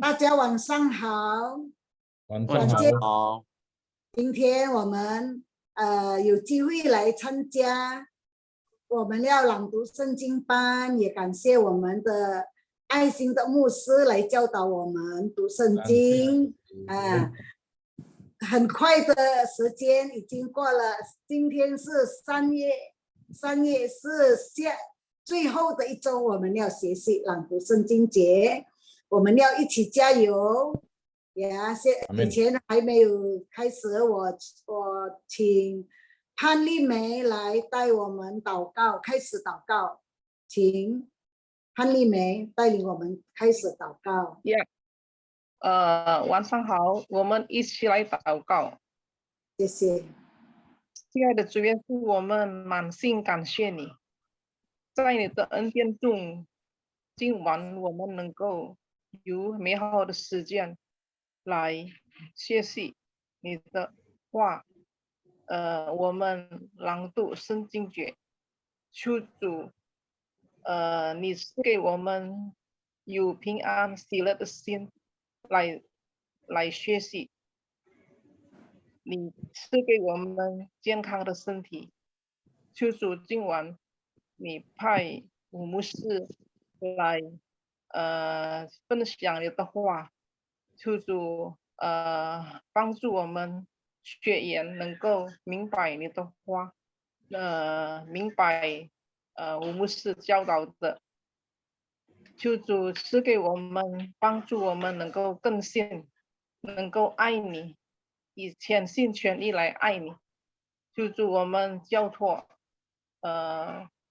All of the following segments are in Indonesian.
大家晚上好。晚上好。今天我们有机会来参加我们要朗读圣经班，也感谢我们的爱心的牧师来教导我们读圣经。很快的时间已经过了，今天是3月是最后的一周，我们要学习朗读圣经节，我们要一起加油。以前还没有开始，我请潘丽梅来带我们祷告，开始祷告，请潘丽梅带领我们开始祷告。晚上好，我们一起来祷告。谢谢。亲爱的主耶稣，我们满心感谢你，在你的恩典中，今晚我们能够有美好的时间来学习你的话。我们朗读圣经节，求主，你赐给我们有平安喜乐的心来学习。你赐给我们健康的身体，求主今晚你派吴牧师来分享你的话，求主帮助我们学员能够明白你的话，明白吴牧师教导的，求主赐给我们帮助我们能够更新，能够爱你，以全心全意来爱你。求主我们交托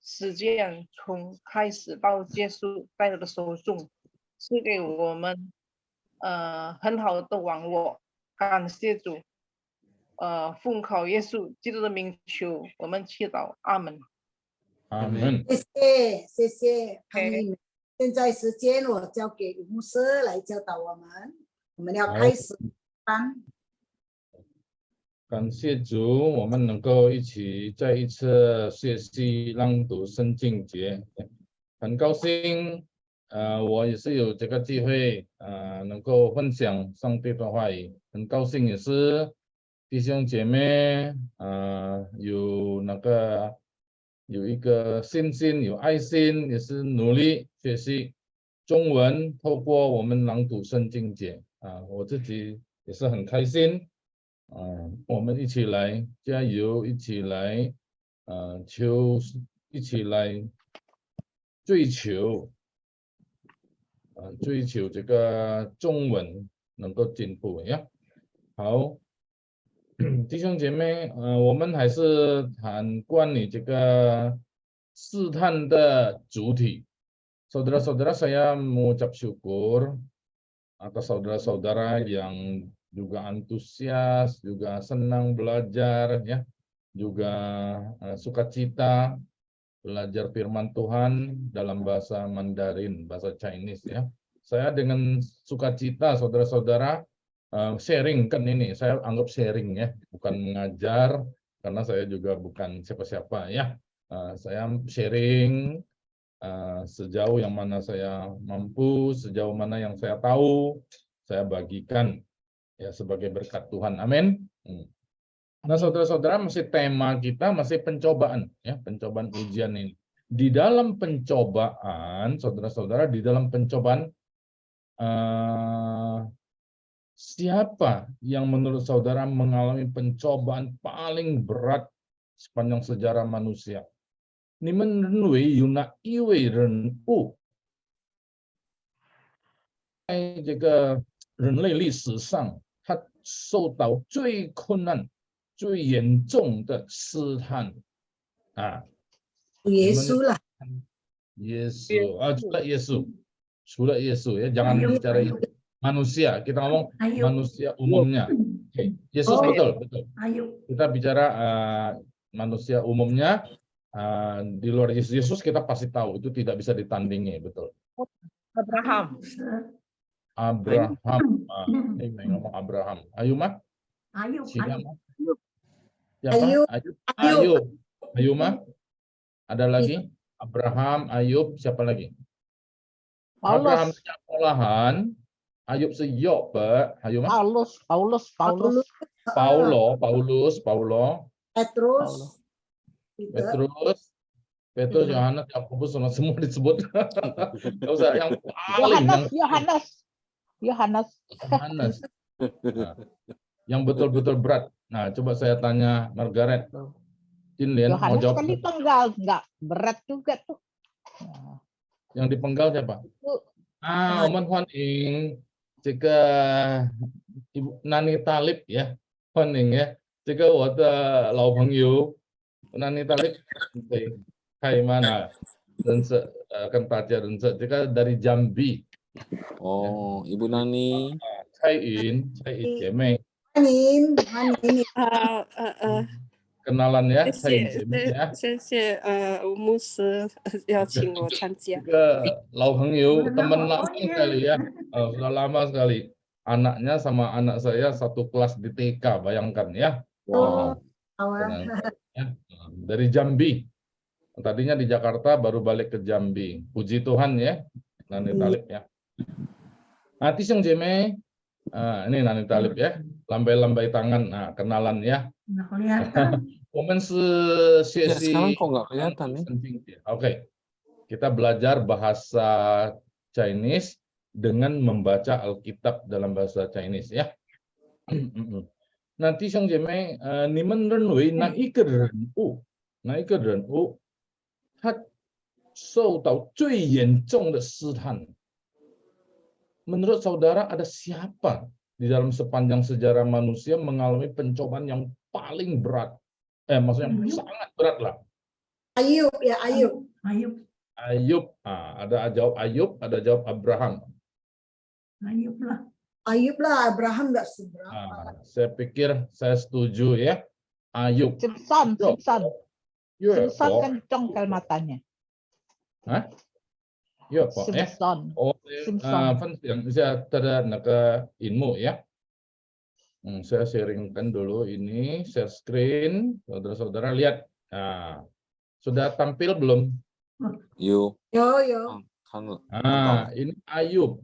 时间从开始到结束在你的手中，赐给我们很好的网络。感谢主，奉靠耶稣基督的名求，我们祈祷，阿门。阿门。谢谢潘丽梅。现在时间我交给吴牧师来教导我们，我们要开始班。感谢主，我们能够一起再一次学习朗读圣经节，很高兴，我也是有这个机会，能够分享上帝的话语，很高兴也是弟兄姐妹，有一个信心，有爱心，也是努力学习中文，透过我们朗读圣经节，我自己也是很开心。我们一起来加油，一起来一起来追求这个中文能够进步呀。好，弟兄姐妹，我们还是谈关于这个试探的主体。Saudara-saudara, saya mengucap syukur atas saudara-saudara yang juga antusias, juga senang belajar, ya, juga sukacita belajar firman Tuhan dalam bahasa Mandarin, bahasa Chinese, ya. Saya dengan sukacita saudara-saudara sharing kan ini, saya anggap sharing ya, bukan mengajar karena saya juga bukan siapa-siapa ya. Saya sharing sejauh yang mana saya mampu, sejauh mana yang saya tahu, saya bagikan ya sebagai berkat Tuhan. Amin. Nah, saudara-saudara, masih tema kita masih pencobaan ya, pencobaan ujian ini. Di dalam pencobaan, saudara-saudara, di dalam pencobaan siapa yang menurut saudara mengalami pencobaan paling berat sepanjang sejarah manusia? 你们认为有哪一位人物在这个人类历史上他受到最困难、最严重的试探耶稣了。耶稣除了耶稣ya, jangan bicara manusia, kita ngomong manusia umumnya. Yesus betul. Kita bicara manusia umumnya. Di luar Yesus kita pasti tahu itu tidak bisa ditandingi, betul. Abraham. Ini ngomong Abraham. Ayuma? Siapa? Ayuma? Ada lagi? Abraham, Ayub, siapa lagi? Abraham malahan Ayub 是 Yob， 还有吗？ Paulus. Paulo， Petrus, Peter, Petrus, Yohanes, Yakobus, semua disebut. Nggak usah yang paling Yohanes. Yohanes. Nah, yang betul-betul berat. Nah, coba saya tanya Margaret. Jinlian mau Yohanes jawab. kan dipenggal, nggak berat juga tuh. Yang dipenggal siapa? Oman Huan Ing, jika Ibu Nani Talib ya, Huan Ing ya, jika 我的老朋友 Nani Talib, Hai mana? Dan akan baca dan jika dari Jambi. Oh, Ibu Nani. Cai In, Jeme. Hanin, Kenalan ya, 谢 Cai In 谢 Jeme ya. 谢谢吴牧师邀请我参加。 Juga 老朋友, teman lama sekali ya. Sudah lama sekali. Anaknya sama anak saya satu kelas di TK, bayangkan ya. Wow. Ya. Dari Jambi. Tadinya di Jakarta, baru balik ke Jambi. Puji Tuhan ya, Nani Talib ya. Nanti yang Jeme, ini Nani Talib ya, lambai-lambai tangan, nah kenalan ya. Momen Ya, sekarang kok nggak kelihatan nih? Oke, kita belajar bahasa Chinese dengan membaca Alkitab dalam bahasa Chinese ya. Nanti yang Jeme, ni men认为哪一个人物他受到最严重的试探。Menurut saudara ada siapa di dalam sepanjang sejarah manusia mengalami pencobaan yang paling berat? Maksudnya sangat berat lah. Ayub ya, Ayub. Ayub. Ada jawab Ayub, ada jawab Abraham. Ayub lah, Abraham nggak seberapa. Saya pikir saya setuju ya. Ayub. Simpson Ya, kan congkel matanya. Hah? Ya, Pak. Simpson. Phân xưởng saya ada ilmu ya. Saya sharingkan dulu ini, share screen, saudara-saudara lihat. Nah, sudah tampil belum? Yo. Ini Ayub.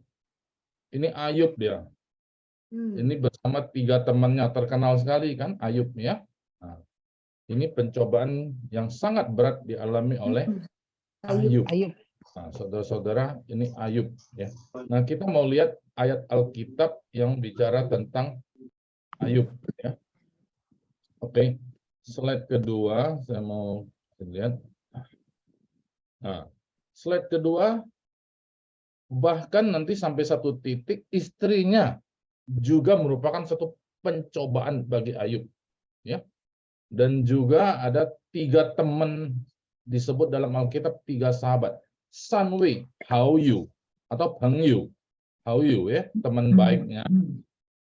Ini Ayub dia. Ini bersama 3 temannya, terkenal sekali kan Ayub ya. Nah, ini pencobaan yang sangat berat dialami oleh Ayub. Nah, saudara-saudara, ini Ayub ya. Nah, kita mau lihat ayat Alkitab yang bicara tentang Ayub ya. Oke. Slide kedua saya mau lihat. Nah, slide kedua, bahkan nanti sampai satu titik istrinya juga merupakan satu pencobaan bagi Ayub ya. Dan juga ada 3 teman disebut dalam Alkitab 3 sahabat. Sanwei, Hao Yu atau Peng Yu, Hao Yu ya, teman baiknya,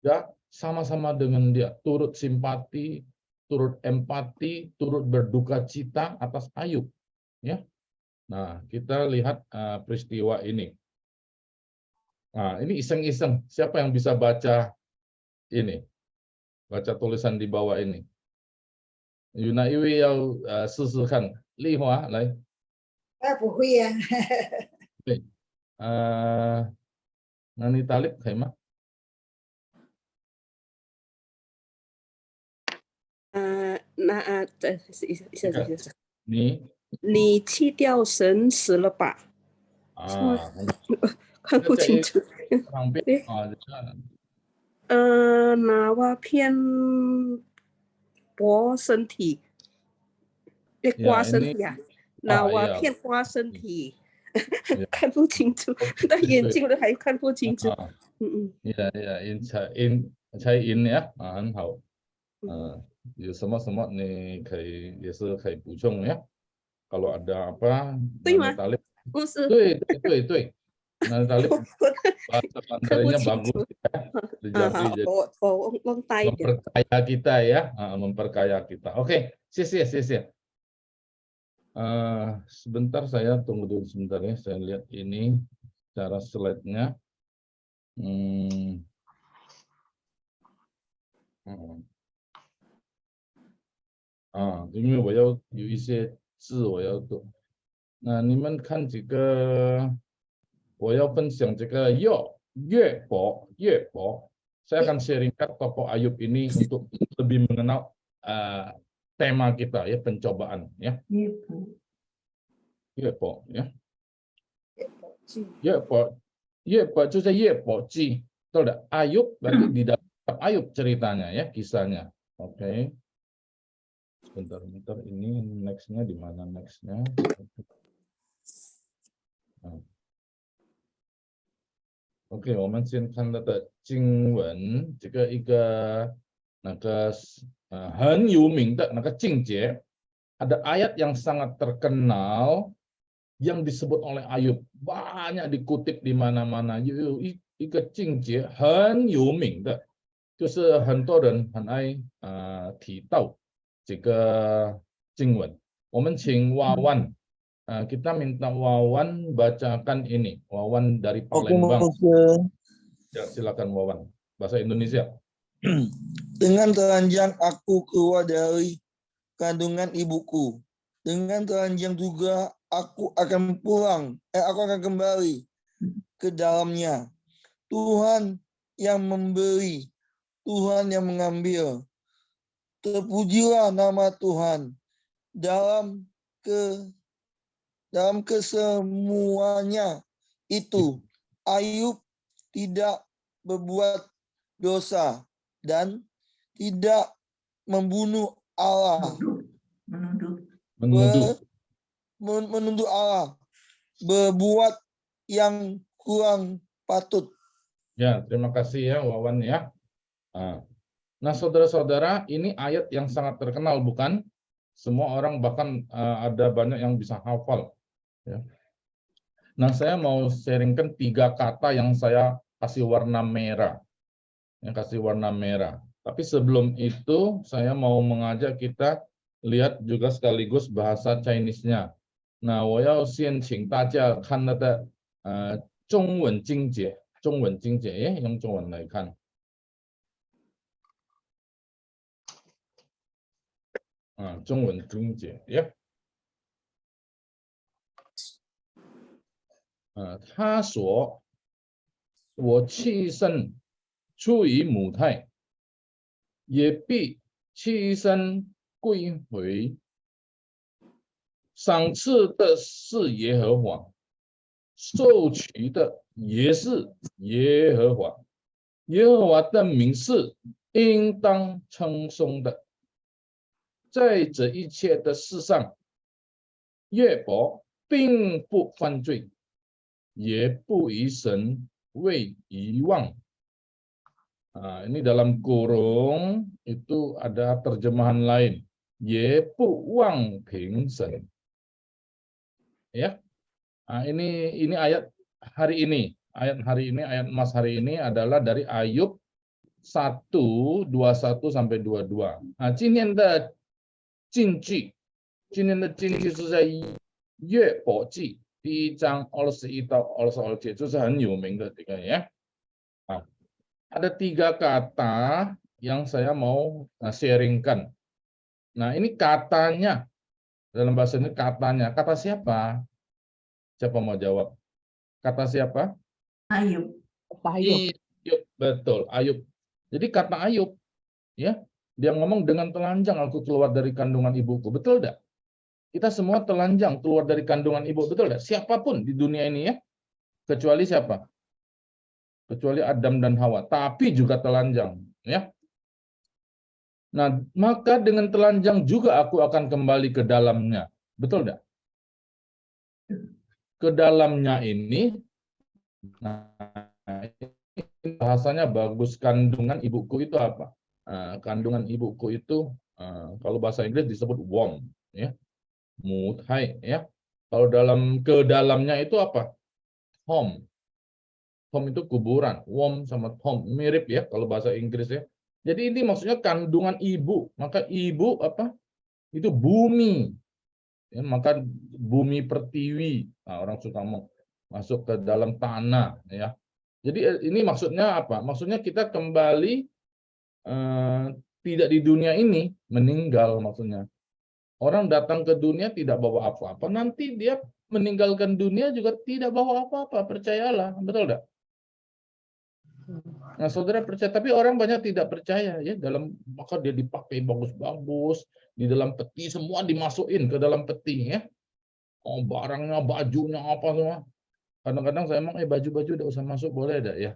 ya sama-sama dengan dia, turut simpati, turut empati, turut berduka cita atas Ayub, ya. Nah, kita lihat peristiwa ini. Nah, ini iseng-iseng, siapa yang bisa baca ini, baca tulisan di bawah ini? Yuna Iwi yau kan, Li Hua, lai. 不会呀。Nani Talib 可以吗？你弃掉神死了吧？看不清楚。拿瓦片刮身体，刮身体啊！拿瓦片刮身体，看不清楚，戴眼镜的还看不清楚。猜 in 呀，很好。有什么你可以也是可以补充呀。kalau ada apa？ 对吗？不是。对。Nani Talib bahasa Mandarinnya bagus ya. Memperkaya kita ya, memperkaya kita. Oke, sia. Sebentar saya tunggu dulu sebentar ya, saya lihat ini cara slide-nya. 因为我要有一些字我要读。那你们看这个，我要分享这个 Yob Yepo. Saya akan sharingkan tokoh Ayub ini untuk lebih mengenal tema kita ya, pencobaan ya. Yepo ya. Yepo, itu saya Yepo Ji. Tahu enggak? Ayub berarti di dalam Ayub ceritanya ya, kisahnya. Oke. Bentar, ini next-nya di mana next-nya? OK， 我们先看到的经文，这个一个那个很有名的那个境界， ada ayat yang sangat terkenal yang disebut oleh Ayub, banyak dikutip di mana-mana. 一个境界很有名的，就是很多人很爱提到这个经文。我们请Wawan, kita minta Wawan bacakan ini. Wawan dari Palembang. Ya, silakan Wawan. Bahasa Indonesia. Dengan telanjang aku keluar dari kandungan ibuku. Dengan telanjang juga aku akan kembali ke dalamnya. Tuhan yang memberi, Tuhan yang mengambil. Terpujilah nama Tuhan dalam kesemuanya itu. Ayub tidak berbuat dosa dan tidak membunuh Allah. Menuduh Allah, berbuat yang kurang patut. Ya, terima kasih ya Wawan ya. Nah, saudara-saudara, ini ayat yang sangat terkenal, bukan? Semua orang bahkan ada banyak yang bisa hafal. Ya. Nah, saya mau sharingkan 3 kata yang saya kasih warna merah. Tapi sebelum itu, saya mau mengajak kita lihat juga sekaligus bahasa Chinese-nya. Nah, 我要先请大家看那个中文经节，用中文来看。中文经节呀。他说：“我弃身出于母胎，也必弃身归回。赏赐的是耶和华，受取的也是耶和华。耶和华的名是应当称颂的。在这一切的事上，约伯并不犯罪，也不以神为遗忘。” Ini dalam kurung itu ada terjemahan lain. Ye pu wang ping sen. Ya. Ini ayat hari ini. Ayat emas hari ini adalah dari Ayub 1, 21 sampai 22. 今天的金句是在约伯记第1章21到22节，这是很有名的这个呀。Ada 3 kata yang saya mau sharingkan. Nah, ini katanya. Dalam bahasa ini katanya. Kata siapa? Siapa mau jawab? Kata siapa? Ayub. Ayub, betul, Ayub. Jadi kata Ayub, ya, dia ngomong dengan telanjang aku keluar dari kandungan ibuku. Betul enggak? Kita semua telanjang keluar dari kandungan ibu, betul enggak? Siapapun di dunia ini ya. Kecuali siapa? Kecuali Adam dan Hawa, tapi juga telanjang, ya. Nah, maka dengan telanjang juga aku akan kembali ke dalamnya. Betul enggak? Ke dalamnya ini, nah, bahasanya bagus. Kandungan ibuku itu apa? Kandungan ibuku itu kalau bahasa Inggris disebut womb, ya. Muthai, ya. Kalau ke dalamnya itu apa? Home. Home itu kuburan, womb sama home mirip ya kalau bahasa Inggris ya. Jadi ini maksudnya kandungan ibu, maka ibu apa? Itu bumi. Ya, maka bumi pertiwi. Nah, orang suka masuk ke dalam tanah ya. Jadi ini maksudnya apa? Maksudnya kita kembali tidak di dunia ini, meninggal maksudnya. Orang datang ke dunia tidak bawa apa-apa, nanti dia meninggalkan dunia juga tidak bawa apa-apa, percayalah, betul enggak? Nah, saudara percaya, tapi orang banyak tidak percaya ya, maka dia dipakai bagus-bagus di dalam peti, semua dimasukin ke dalam peti ya. Oh, barangnya, bajunya apa semua. Kadang-kadang saya emang baju-baju udah usah masuk, boleh enggak ya?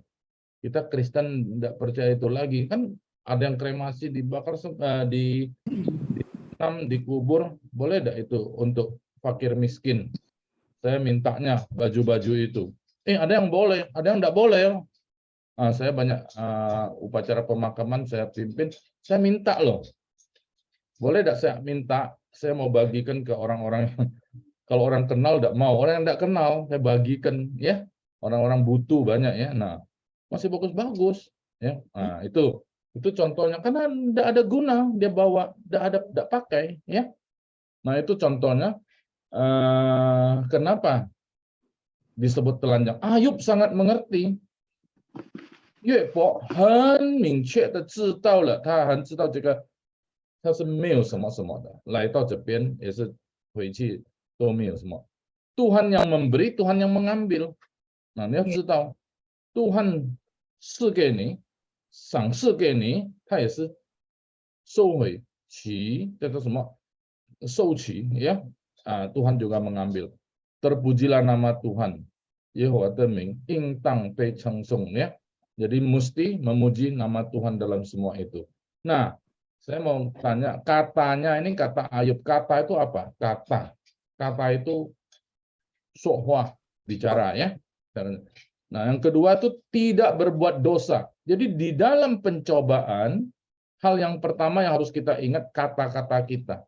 Kita Kristen enggak percaya itu lagi. Kan ada yang kremasi, dibakar, dikubur, boleh enggak itu untuk fakir miskin? Saya mintanya baju-baju itu. Ada yang boleh, ada yang enggak boleh. Saya banyak upacara pemakaman saya pimpin, saya minta loh. Boleh enggak saya minta, saya mau bagikan ke orang-orang yang kalau orang kenal enggak mau, orang yang enggak kenal saya bagikan ya. Orang-orang butuh banyak ya. Nah, masih bagus-bagus ya. Nah, itu contohnya karena enggak ada guna dia bawa, enggak pakai ya. Nah, itu contohnya kenapa disebut telanjang. Ayub sangat mengerti. 岳伯很明确的知道了，他很知道这个他是没有什么什么的，来到这边也是回去都没有什么。Tuhan yang memberi, Tuhan yang mengambil. Nah, 你要知道 Tuhan 赐给你，赏赐给你，他也是收回取，叫做什么？收取ya. Tuhan juga mengambil. Terpujilah nama Tuhan. Yehowa的名应当被称颂ya. Jadi mesti memuji nama Tuhan dalam semua itu. Nah, saya mau tanya, katanya ini kata Ayub. Kata itu apa? Kata itu sohwa, bicara ya. Nah, yang kedua itu tidak berbuat dosa. Jadi di dalam pencobaan, hal yang pertama yang harus kita ingat kata-kata kita.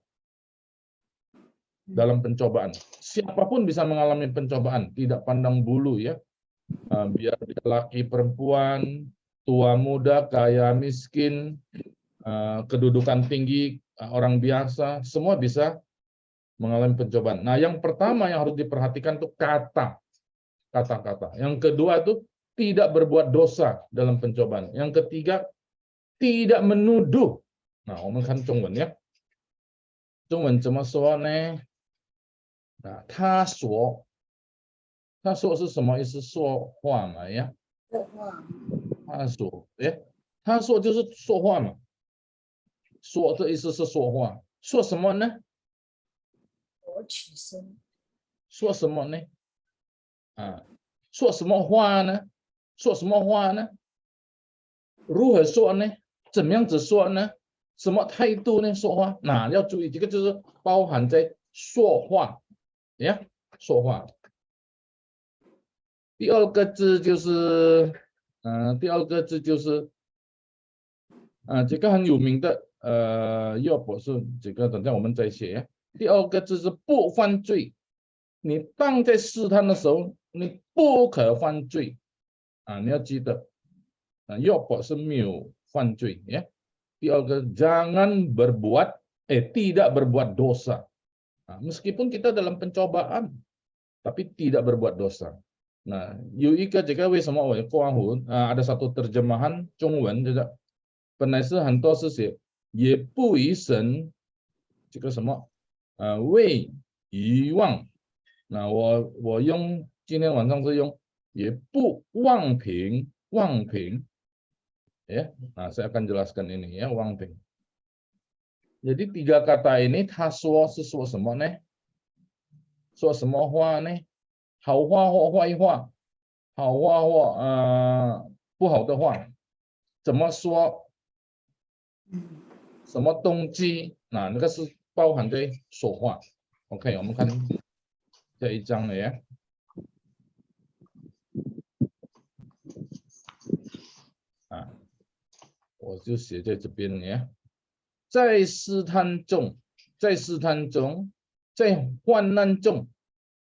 Dalam pencobaan. Siapapun bisa mengalami pencobaan, tidak pandang bulu ya. Biar dia laki perempuan, tua muda, kaya miskin, kedudukan tinggi, orang biasa, semua bisa mengalami pencobaan. Nah, yang pertama yang harus diperhatikan itu kata-kata. Yang kedua itu tidak berbuat dosa dalam pencobaan. Yang ketiga tidak menuduh. Nah, omongkan Zhongwen ya. Zhongwen 怎么说呢？他说是什么意思？说话嘛呀。他说就是说话嘛。说的意思是说话。说什么呢？说什么呢？说什么话呢？说什么话呢？如何说呢？怎么样子说呢？什么态度呢？说话，那要注意，这个就是包含在说话呀，说话。第二个字就是，这个很有名的，约伯是这个，等下我们再写呀。第二个字是不犯罪，你当在试探的时候，你不可犯罪，你要记得，约伯是没有犯罪呀。第二个 jangan berbuat, tidak berbuat dosa. Meskipun kita dalam pencobaan, tapi tidak berbuat dosa. Nah, ada satu terjemahan Zhongwen 本来是很多是写也不以神这个什么为遗忘。那我用今天晚上是用也不忘平。Ya, nah saya akan jelaskan ini ya, wang ping. Jadi tiga kata ini,他说是说什么呢？说什么话呢？好话或坏话，好话或不好的话，怎么说？什么动机？那个是包含在说话。OK， 我们看这一章了呀。我就写在这边呀，在试探中，在患难中，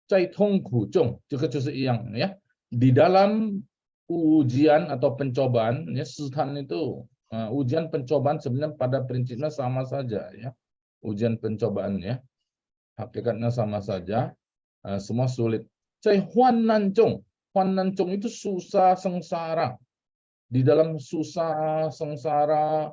在痛苦中，这个就是一样ya. Di dalam ujian atau pencobaan, ya试探 itu ujian pencobaan sebenarnya pada prinsipnya sama saja ya. Ujian pencobaan ya, hakikatnya sama saja, semua sulit. 在患难中itu susah, sengsara. Di dalam susah, sengsara,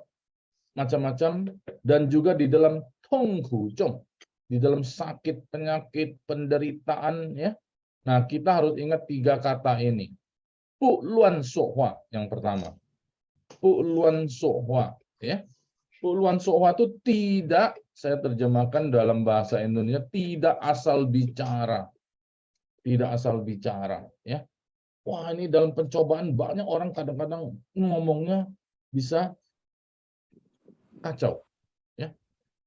macam-macam, dan juga di dalam tongkujong, di dalam sakit, penyakit, penderitaan, ya. Nah, kita harus ingat tiga kata ini. Bu luan sohwa yang pertama. Puluan sohwa, ya. Puluan sohwa itu tidak, saya terjemahkan dalam bahasa Indonesia, tidak asal bicara. Tidak asal bicara, ya. Wah, ini dalam pencobaan banyak orang kadang-kadang ngomongnya bisa kacau, ya.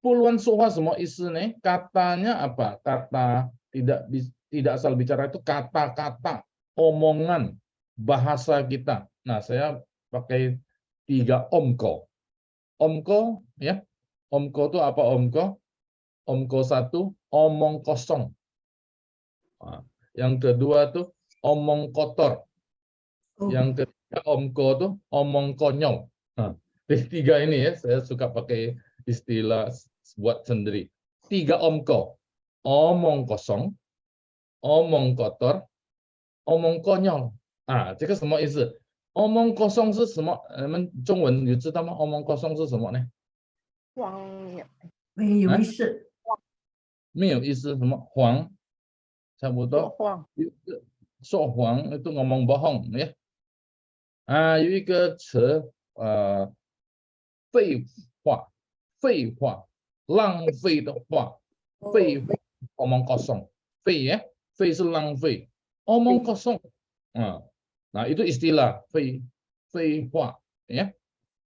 Puluan sohwa semua isinya katanya apa? Kata tidak asal bicara itu kata-kata, omongan, bahasa kita. Nah, saya pakai 3 omko. Omko, ya. Omko itu apa omko? Omko 1, omong kosong. Nah, yang kedua tuh omong kotor. Yang ketiga omko tuh omong konyol. Nah, 3 ini ya, saya suka pakai istilah buat sendiri. 3 omko. Omong kosong, omong kotor, omong konyol. Ah, 这个什么意思？omong kosong 是什么？你们中文你知道吗？ omong kosong 是什么呢？荒谬，没有意思，没有意思，什么谎，差不说多。谎，说谎 itu ngomong bohong, ya. Ah, 有一个词，废话，废话，浪费的话，废话，omong kosong，废ya，废是浪费，omong kosong. Nah, itu istilah 废话, ya.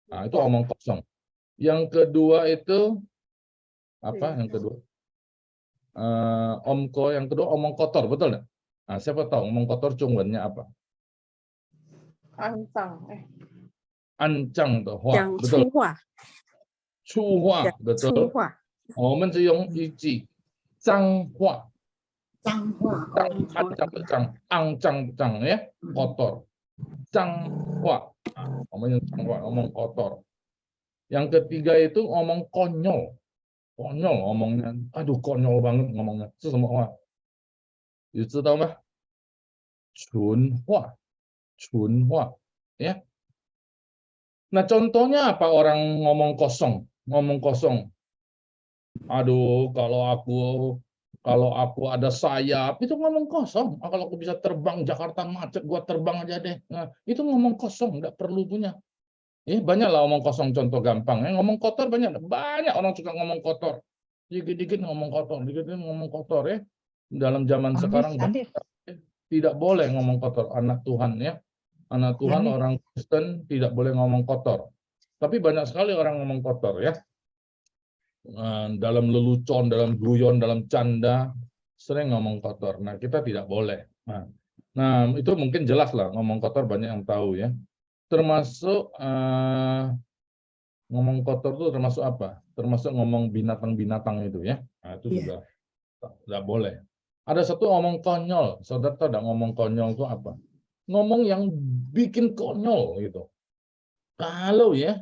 Nah, itu omong kosong. Yang kedua itu apa? Yang kedua, omko. Yang kedua omong kotor, betul nggak? Nah, siapa tahu omong kotor Jungwennya apa? 肮脏，Ancang的话，讲 betul. 粗话，粗话，讲 betul. 粗话，我们只用一句脏话，脏话，肮脏ya, kotor. 脏话, ngomong脏话, ngomong kotor. Yang ketiga itu ngomong konyol. Konyol ngomongnya. Aduh, konyol banget ngomongnya. Itu semua apa? You tahu mah? Chunhua. Chunhua, ya. Nah, contohnya apa orang ngomong kosong? Ngomong kosong. Aduh, kalau aku ada sayap, itu ngomong kosong. Kalau aku bisa terbang, Jakarta macet, gua terbang aja deh. Nah, itu ngomong kosong, nggak perlu punya. Banyak lah ngomong kosong, contoh gampang. Ngomong kotor banyak orang suka ngomong kotor. Dikit-dikit ngomong kotor, dikit-dikit ngomong kotor, ya. Dalam zaman sekarang tidak boleh ngomong kotor. Anak Tuhan, ya. Anak Tuhan, orang Kristen tidak boleh ngomong kotor. Tapi banyak sekali orang ngomong kotor, ya. Dalam lelucon, dalam guyon, dalam canda, sering ngomong kotor. Nah, kita tidak boleh. Nah, itu mungkin jelas lah, ngomong kotor banyak yang tahu, ya. Termasuk ngomong kotor itu termasuk apa? Termasuk ngomong binatang-binatang itu, ya. Nah, itu juga tidak boleh. Ada satu ngomong konyol. Saudara tahu tidak ngomong konyol itu apa? Ngomong yang bikin konyol gitu. Kalau ya,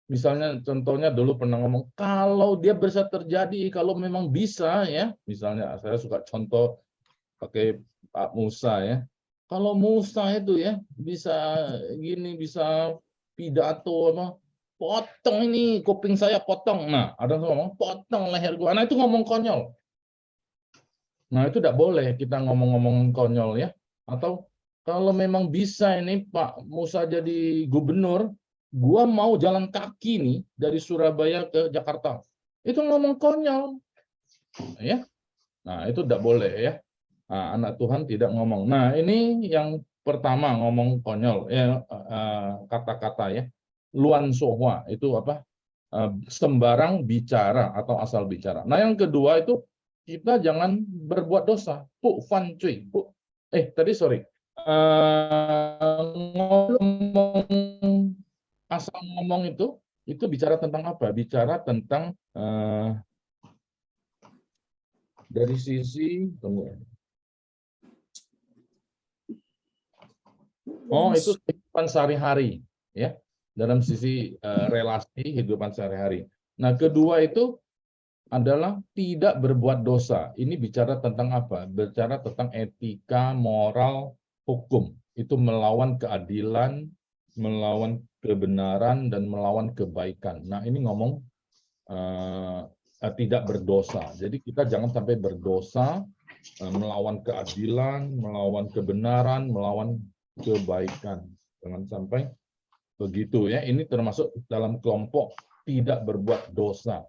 misalnya contohnya dulu pernah ngomong, kalau dia bisa terjadi, kalau memang bisa ya, misalnya saya suka contoh pakai Pak Musa ya. Kalau Musa itu ya bisa gini, bisa pidato apa, potong ini kuping saya potong. Nah, ada yang ngomong potong leher gua. Nah, itu ngomong konyol. Nah, itu tidak boleh kita ngomong-ngomong konyol ya. Atau kalau memang bisa ini Pak Musa jadi gubernur, gua mau jalan kaki nih dari Surabaya ke Jakarta. Itu ngomong konyol. Ya. Nah, itu tidak boleh ya. Nah, anak Tuhan tidak ngomong. Nah, ini yang pertama ngomong konyol, kata-kata ya. Luan sohwa itu apa? Sembarang bicara atau asal bicara. Nah, yang kedua itu kita jangan berbuat dosa. Pu fan cuy. Tadi sorry. Ngomong asal ngomong itu bicara tentang apa? Bicara tentang dari sisi itu kehidupan sehari-hari ya, dalam sisi relasi kehidupan sehari-hari. Nah, kedua itu adalah tidak berbuat dosa. Ini bicara tentang apa? Bicara tentang etika, moral, hukum. Itu melawan keadilan, melawan kebenaran, dan melawan kebaikan. Nah, ini ngomong tidak berdosa. Jadi kita jangan sampai berdosa, melawan keadilan, melawan kebenaran, melawan kebaikan. Jangan sampai Begitu ya, ini termasuk dalam kelompok tidak berbuat dosa.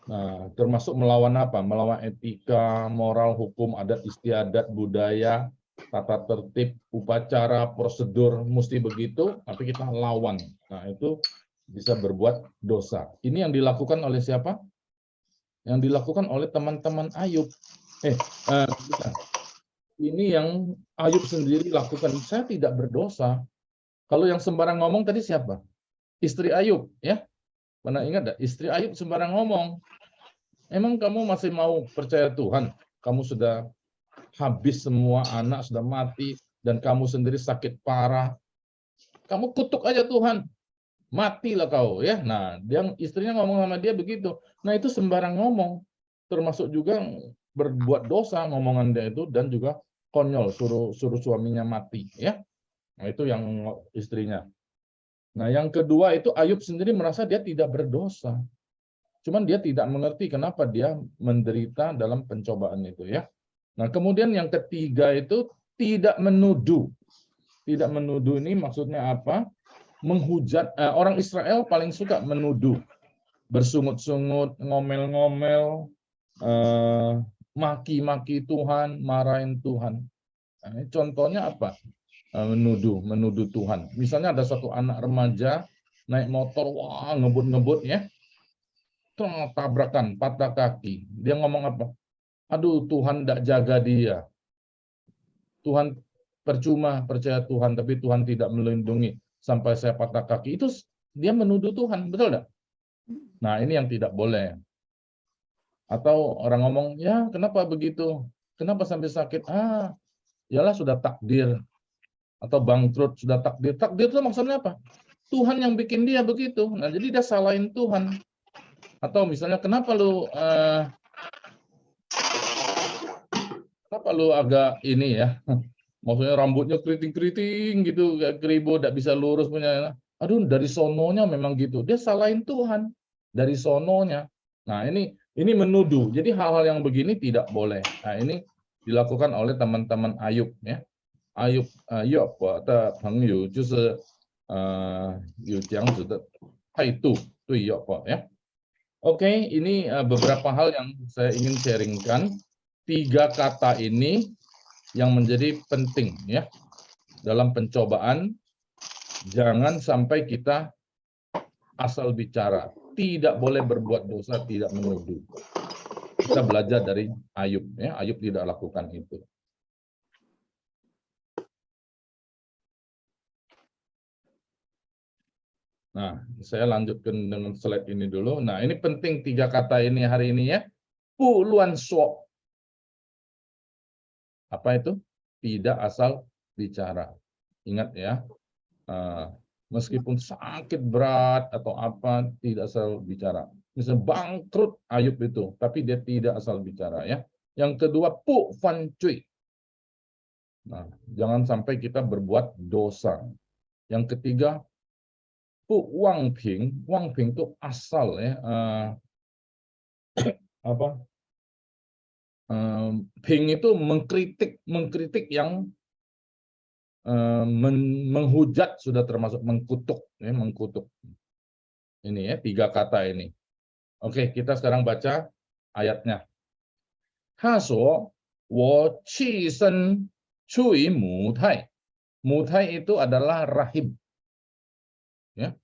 Nah, termasuk melawan apa? Melawan etika, moral, hukum, adat istiadat, budaya, tata tertib, upacara, prosedur, mesti begitu, tapi kita lawan. Nah, itu bisa berbuat dosa. Ini yang dilakukan oleh siapa? Yang dilakukan oleh teman-teman Ayub. Bukan. Ini yang Ayub sendiri lakukan. Saya tidak berdosa. Kalau yang sembarang ngomong tadi siapa? Istri Ayub, ya. Pernah ingat enggak? Istri Ayub sembarang ngomong. Emang kamu masih mau percaya Tuhan? Kamu sudah habis semua anak, sudah mati, dan kamu sendiri sakit parah. Kamu kutuk aja Tuhan. Matilah kau, ya. Nah, istrinya ngomong sama dia begitu. Nah, itu sembarang ngomong. Termasuk juga berbuat dosa ngomongan dia itu, dan juga konyol, suruh suaminya mati, ya. Nah, itu yang istrinya. Nah, yang kedua itu Ayub sendiri merasa dia tidak berdosa. Cuman dia tidak mengerti kenapa dia menderita dalam pencobaan itu, ya. Nah, kemudian yang ketiga itu tidak menuduh. Tidak menuduh ini maksudnya apa? Menghujat. Orang Israel paling suka menuduh, bersungut-sungut, ngomel-ngomel, maki-maki Tuhan, marahin Tuhan. Nah, contohnya apa? Menuduh Tuhan. Misalnya ada satu anak remaja naik motor, wah ngebut-ngebut, ya. Tabrakan, patah kaki. Dia ngomong apa? Aduh, Tuhan tidak jaga dia. Tuhan percuma percaya Tuhan, tapi Tuhan tidak melindungi sampai saya patah kaki. Itu dia menuduh Tuhan, betul tidak? Nah, ini yang tidak boleh. Atau orang ngomong, ya kenapa begitu? Kenapa sampai sakit? Yalah sudah takdir. Atau bangkrut, sudah takdir. Takdir itu maksudnya apa? Tuhan yang bikin dia begitu. Nah, jadi dia salahin Tuhan. Atau misalnya, kenapa lu agak ini ya, maksudnya rambutnya keriting-keriting gitu, kayak keribu, tidak bisa lurus punya. Aduh, dari sononya memang gitu. Dia salahin Tuhan dari sononya. Nah, ini menuduh. Jadi hal-hal yang begini tidak boleh. Nah, ini dilakukan oleh teman-teman Ayub, ya. Ayub, atau Pengyu, justru有这样子的态度对Ayub, ya. Oke, ini beberapa hal yang saya ingin sharingkan. 3 kata ini yang menjadi penting, ya, dalam pencobaan. Jangan sampai kita asal bicara, tidak boleh berbuat dosa, tidak menuduh. Kita belajar dari Ayub, ya. Ayub tidak lakukan itu. Nah, saya lanjutkan dengan slide ini dulu. Nah, ini penting 3 kata ini hari ini, ya. Puluhan suo. Apa itu? Tidak asal bicara. Ingat, ya. Meskipun sakit berat atau apa, tidak asal bicara. Misalnya bangkrut Ayub itu, tapi dia tidak asal bicara, ya. Yang kedua, pu fan cui. Nah, jangan sampai kita berbuat dosa. Yang ketiga, pu wang ping. Wang ping itu asal, ya. Ping itu mengkritik yang menghujat, sudah termasuk mengkutuk, ya, mengkutuk. Ini, ya, 3 kata ini. Oke, kita sekarang baca ayatnya. Haso wo qi shen cui mutai. Mutai itu adalah rahib. Ya.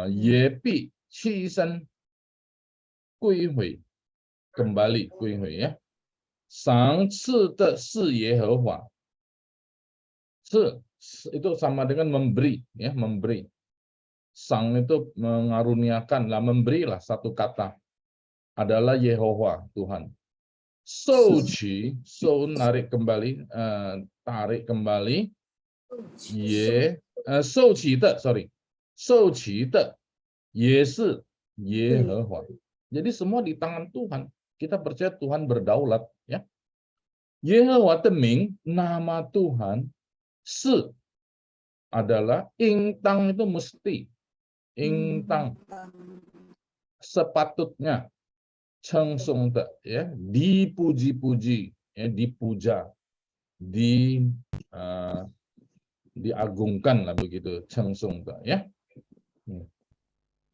Ye pi qi shen gui hui. Kembali gui hui, ya. Sang ci de shi Yehova. Itu sama dengan memberi, ya, memberi. Sang itu mengaruniakan, lah memberilah, satu kata adalah Yehova, Tuhan. Souci, so narik kembali, tarik kembali. Souci de, Souci de, ye shi Yehova. Jadi semua di tangan Tuhan. Kita percaya Tuhan berdaulat, ya. Yehova teming, nama Tuhan. Se adalah ingtang, itu mesti. Ingtang sepatutnya. Chengsong de, ya, dipuji-puji, ya, dipuja, diagungkan lah begitu, 称颂的 ya.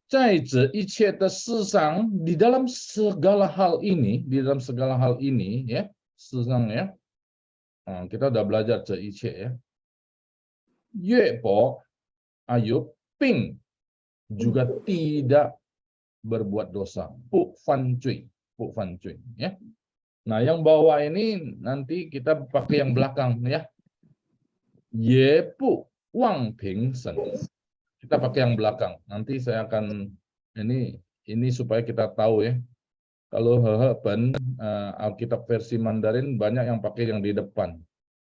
在这一切的事上，di dalam segala hal ini, ya, 事上 ya. Kita udah belajar 这一切 ya. 约伯, Ayub, Ping juga tidak berbuat dosa, 不犯罪 ya. Nah, yang bawah ini nanti kita pakai yang belakang ya. 也不忘平神. Kita pakai yang belakang. Nanti saya akan ini supaya kita tahu ya. Kalau Hehe Alkitab versi Mandarin banyak yang pakai yang di depan.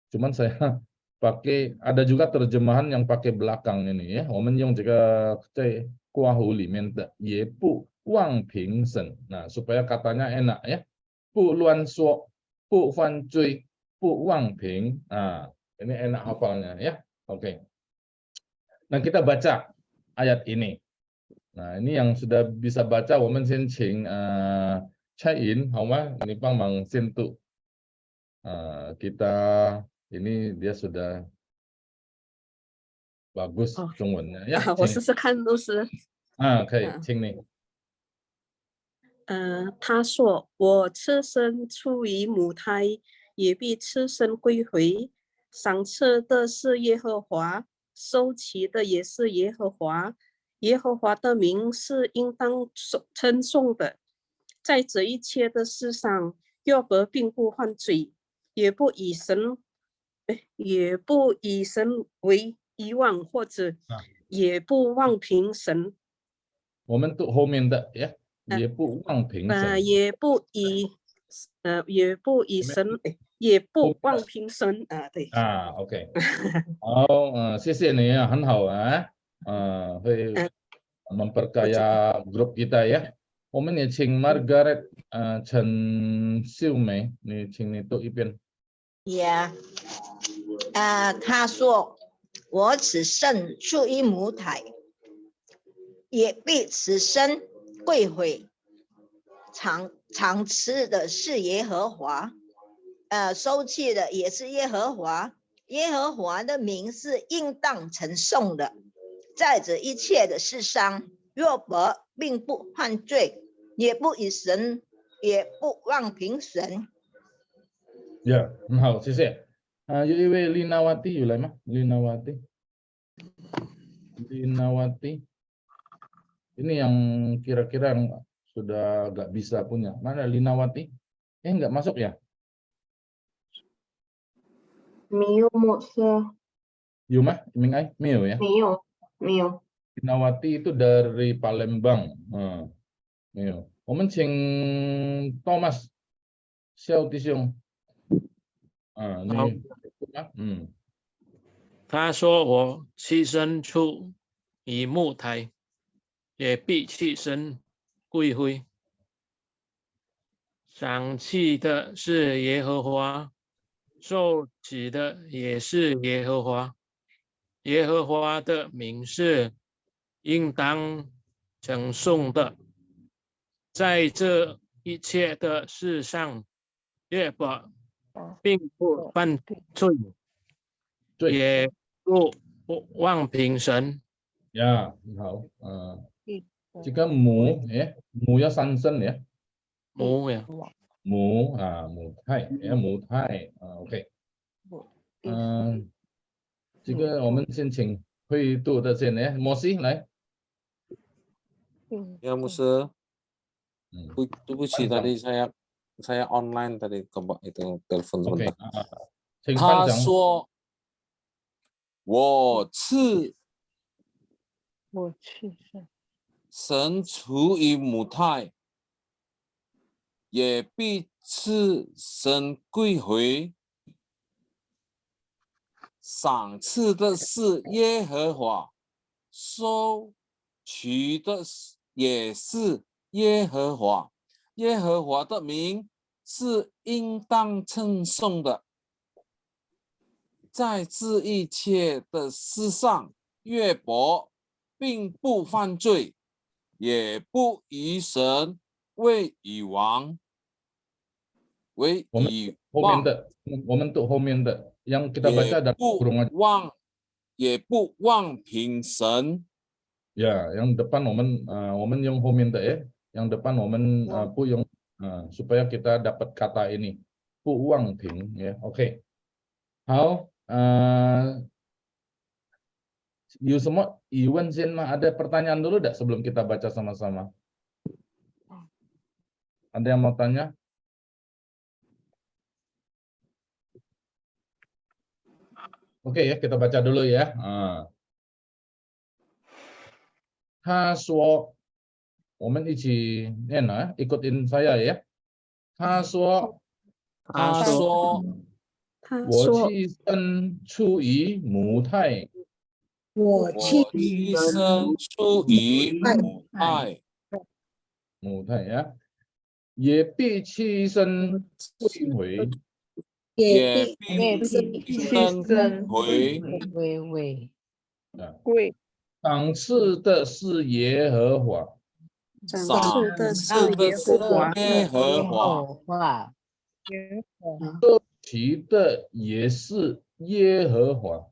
Cuman saya pakai, ada juga terjemahan yang pakai belakang ini ya. 我们用这个在括弧里面的也不忘平神. Nah, supaya katanya enak ya. 不乱说, 不犯罪, 不忘平. Nah, ini enak hafalnya ya. Oke. Nah, kita baca ayat ini. Nah, ini yang sudah bisa baca, 我们先请Chai In, 好吗？你帮忙先读。kita ini dia sudah bagus 中文的呀。我试试看，老师。可以，请你。他说：“我赤身出于母胎，也必赤身归回。赏赐的是耶和华，收取的也是耶和华。耶和华的名是应当称颂的。在这一切的事上，约伯并不犯罪，也不以神为遗忘，或者也不忘平神。”我们读后面的呀。也不忘平神，也不以神，也不忘平神对。OK， 好，谢谢你啊，很好啊，会memperkaya grup kita ya。我们也请 Margaret 陈秀梅，你请你读一遍。他说：“我此生出于母胎，也必此生归回。常吃的是耶和华，收去的也是耶和华。耶和华的名是应当称颂的。在这一切的事上，约伯并不犯罪，也不以神，也不忘平神。” Ya, 很好，谢谢。有一位 Linawati 有来吗 ？Linawati， ini yang kira-kira sudah nggak bisa punya. Mana Linawati? Nggak masuk ya? 没有牧师。有吗？明爱没有ya？ 没有。Linawati itu dari Palembang. 没有。我们请 Thomas 肖弟兄。他说：“我弃身出于母胎，也必弃身归回。赏赐的是耶和华，受取的也是耶和华。耶和华的名是应当称颂的。在这一切的事上，约伯并不犯罪，也不忘平神。” Ya, 好。jika mu ya, mu ya 三声ya. mu ya. mu thai ya, mu thai. OK。这个我们先请会读的先呢，摩西来。Ya, Musa. 对不起，tadi saya online tadi, itu telepon sebentar. 他说：“我赤身出于母胎，也必赤身归回。赏赐的是耶和华，收取的也是耶和华。耶和华的名是应当称颂的。在这一切的事上，约伯并不犯罪，也不以神为以王，为以我们读后面的，yang kita baca ada kurungan. 也不忘平神。 Ya, yang depan woman yung homin ya. Yang depan woman pu yung supaya kita dapat kata ini. Pu wang ping ya. Oke. Hao, you semua Iwan Zenma ada pertanyaan dulu enggak sebelum kita baca sama-sama? Ada yang mau tanya? Oke ya, kita baca dulu ya. Ha suo, woman ikutin saya ya. Ha suo, 他说他我说气生出于母胎，我我去一生出于母胎，母胎呀，也必气生归回。也也必必生回。喂，贵赏赐的是耶和华，赏赏赐的是赐的耶和华，是耶和华，话，其的也是耶和华。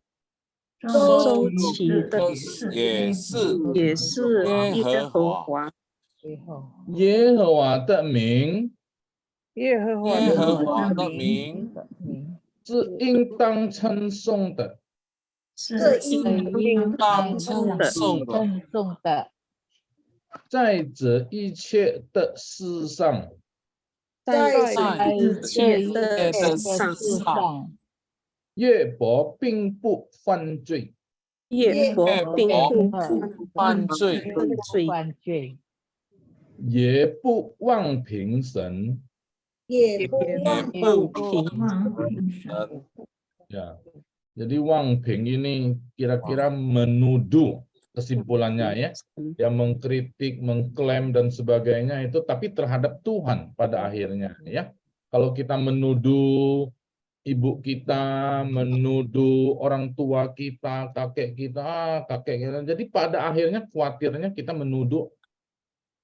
周齐的也是也是耶耶和华，和华，耶和华的名耶和华耶的和华的名是应当称颂的。这应当称的，颂的，送的，在这一切的事上，在在一切的的事上，事上，约伯并不犯罪，耶伯并不犯罪，犯罪，也不忘平神。也不也忘不平人。 Ya, jadi wang ping ini kira-kira menuduh kesimpulannya ya, yang mengkritik, mengklaim dan sebagainya itu, tapi terhadap Tuhan pada akhirnya ya. Kalau kita menuduh ibu kita, menuduh orang tua kita, kakek kita, jadi pada akhirnya khawatirnya kita menuduh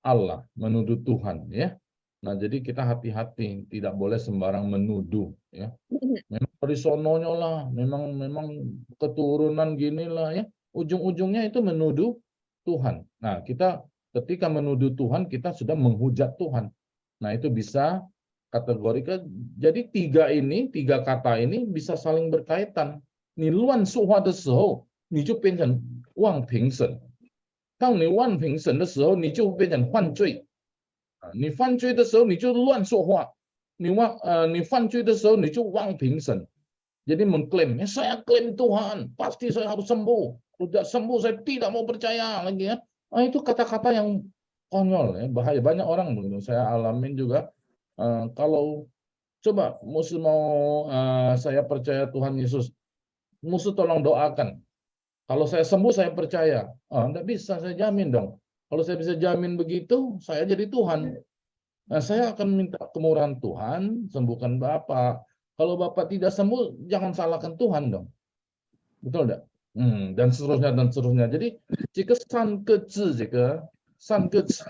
Allah, menuduh Tuhan ya. Nah, jadi kita hati-hati, tidak boleh sembarang menuduh ya. Memang dari sononya lah, memang keturunan gini lah ya. Ujung-ujungnya itu menuduh Tuhan. Nah, kita ketika menuduh Tuhan, kita sudah menghujat Tuhan. Nah, itu bisa kategorikan. Jadi tiga kata ini bisa saling berkaitan. Ni luan suhua de shou, ni jiu bian wang ping shen. 当你忘评神的时候，你就变成犯罪。你犯罪的时候，你就乱说话。你犯罪的时候，你就忘评神。Jadi mengklaim, saya klaim Tuhan, pasti saya harus sembuh. Tidak sembuh, saya tidak mau percaya lagi ya. Nah, itu kata-kata yang konyol ya, bahaya. Banyak orang begitu. Saya alamin juga. Kalau coba musuh mau saya percaya Tuhan Yesus, musuh tolong doakan. Kalau saya sembuh, saya percaya. Enggak bisa, saya jamin dong. Kalau saya bisa jamin begitu, saya jadi Tuhan. Nah, saya akan minta kemurahan Tuhan, sembuhkan Bapak. Kalau Bapak tidak sembuh, jangan salahkan Tuhan dong. Betul enggak? Dan seterusnya. Jadi, jika san ke zi, san ke ci,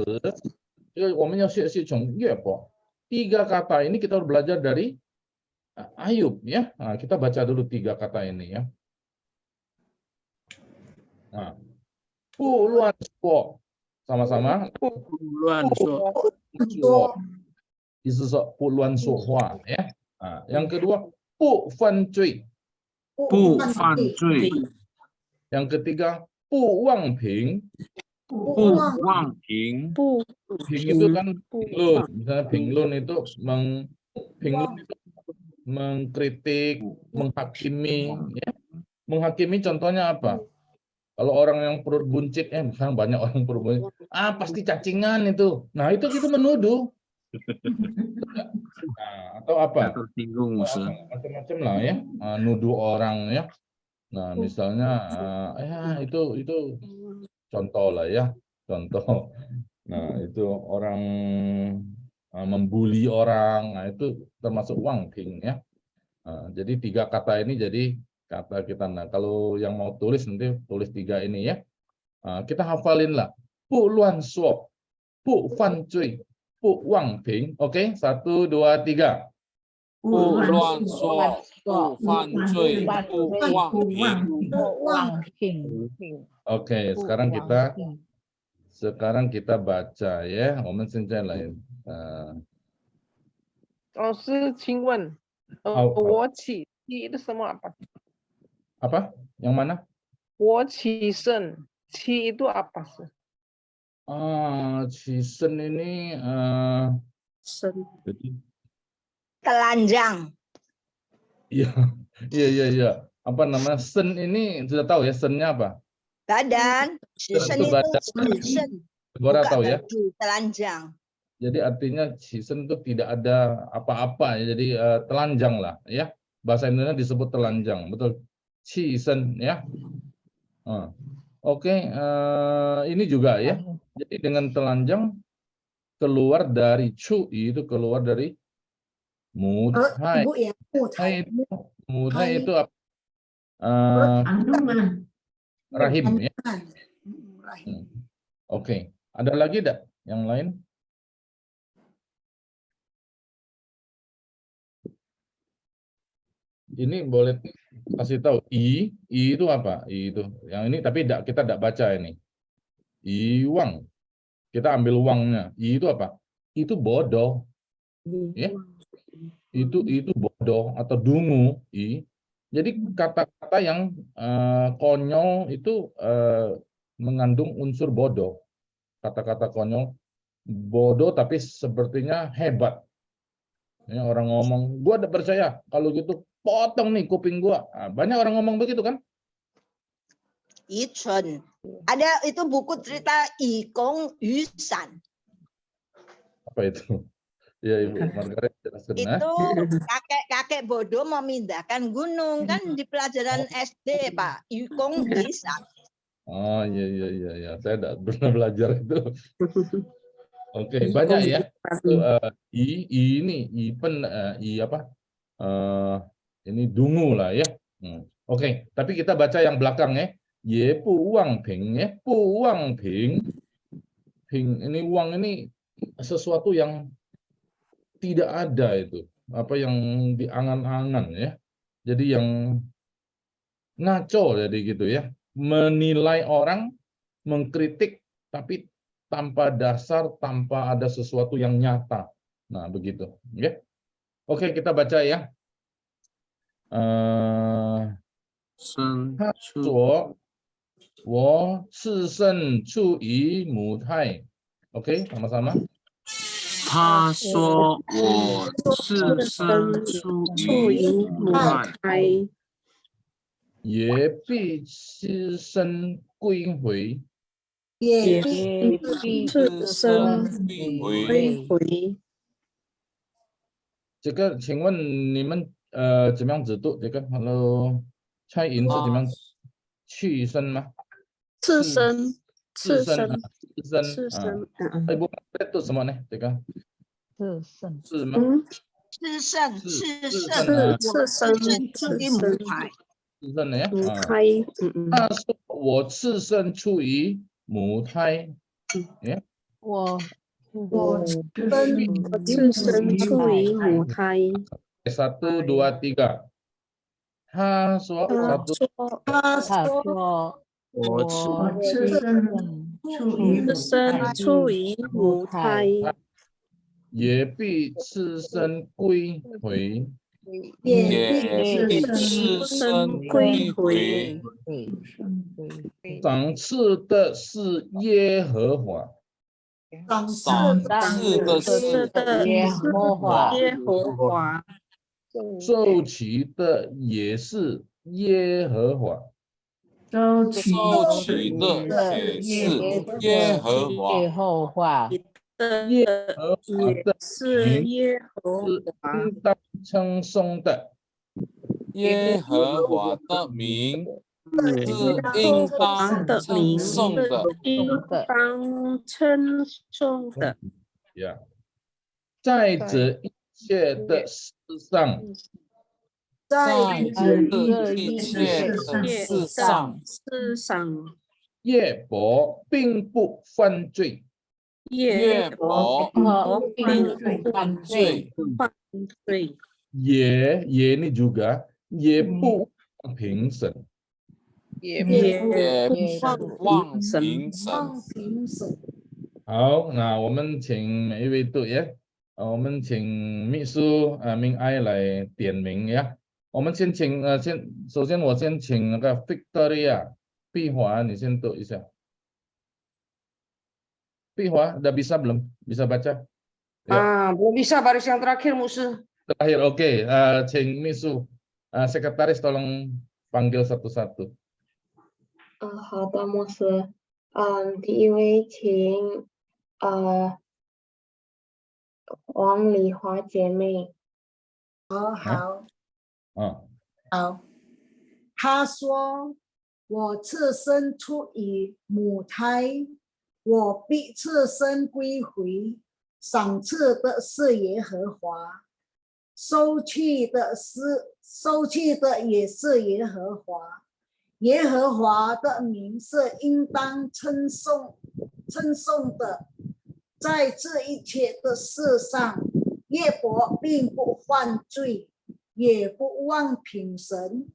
tiga kata ini kita harus belajar dari Ayub ya. Nah, kita baca dulu tiga kata ini ya. Nah, pu luan suo, sama-sama. Pu luan suo, Itu pu luan suo hua ya. Nah, yang kedua pu fan cui. pu fan cui, Yang ketiga pu wang ping. pu wang ping, Ping itu kan pinglun. Misalnya pinglun itu mengkritik, menghakimi ya. Menghakimi contohnya apa? Kalau orang yang perut buncit, misalnya banyak orang perut buncit, pasti cacingan itu. Nah, itu kita menuduh. Nah, atau apa? Tersinggung musuh. Macam-macam lah ya, nuduh orang ya. Nah, misalnya, itu contoh lah ya, contoh. Nah, itu orang membuli orang, nah itu termasuk wangking ya. Nah, jadi tiga kata ini jadi kata kita. Nah, kalau yang mau tulis nanti tulis tiga ini ya. Kita hafalin lah. Pu luan suo, pu fan cui, pu wang ping. Oke, 1, 2, 3. 不乱说，不犯罪，不妄评。Wang Ping. Oke, sekarang kita baca ya. 我们现在来老师，请问，好我起的什么apa？ apa? Yang mana? 我起身，起 itu apa sih? Cisen ini Telanjang. Iya. Apa namanya? Sen ini sudah tahu ya, sennya apa? Badan. Cisen itu cisen. Gora tahu ya? Baju, telanjang. Jadi artinya cisen itu tidak ada apa-apa ya. Jadi telanjang lah ya. Bahasa Indonesia disebut telanjang, betul. Cisen ya. Oke, ini juga ya. Jadi dengan telanjang keluar dari cui itu keluar dari mutai. Ibu ya, Mutai itu apa? Rahim ya. Oke, ada lagi tidak yang lain? Ini boleh kasih tahu i itu apa? I itu. Yang ini tapi kita tidak baca ini. I uang. Kita ambil uangnya. I itu apa? Itu bodoh. Ya. Itu bodoh atau dungu. I. Jadi kata-kata yang konyol itu mengandung unsur bodoh. Kata-kata konyol bodoh tapi sepertinya hebat. Ya, orang ngomong, gua ada percaya kalau gitu potong nih kuping gua. Banyak orang ngomong begitu kan? Ichun. Ada itu buku cerita Ikong Yusan. Apa itu? Ya Ibu Margaret jelaskan. Itu kakek bodoh memindahkan gunung kan di pelajaran SD Pak. Ikong Yusan. Oh iya. Saya tidak pernah belajar itu. Oke, banyak ya. Ini dungu lah ya. Oke, tapi kita baca yang belakang ya. Ye pu uang ping ya. Pu uang ping. Ping ini uang ini sesuatu yang tidak ada itu. Apa yang diangan-angan ya. Jadi yang ngaco jadi gitu ya. Menilai orang, mengkritik tapi tanpa dasar, tanpa ada sesuatu yang nyata. Nah, begitu. Ya. Oke, kita baca ya. Oke, sama-sama. 他说我赤身出于母胎，也必赤身归回。也必赤身归回。这个，请问你们怎么样子读？这个 ，Hello， 蔡莹是怎么样？去身吗？赤身。哎，不，读什么呢？这个是吗？赤身出于母胎。赤身呢？他说我赤身出于母胎。我赤身出于母胎。1, 2, 3。他说我赤身出于母胎，也必赤身归回。也必赤身归回。赏赐的是耶和华。赏赐的是耶和华。受取的也是耶和华。收取的也是耶和华。耶和华的是耶和华应当称颂的。耶和华的名是应当称颂的。应当称颂的。在这一切的事上。在这一切的事上，耶伯并不犯罪。耶伯并不犯罪。也 ini juga 也不评审。也不忘平神。忘平神。好，那我们请每一位读呀，我们请秘书明爱来点名呀。我们先请首先我先请那个 Victoria 碧华，你先读一下。碧华udah bisa belum? Bisa baca? Belum bisa, baris yang terakhir, Musa. Terakhir, oke. Cing Misu, sekretaris tolong panggil satu-satu. 好的，牧师。第一位请王丽华姐妹。好。好。他说：“我赤身出于母胎，我必赤身归回。赏赐的是耶和华，收去的也是耶和华。耶和华的名是应当称颂的。在这一切的事上，约伯并不犯罪，也不忘平神。”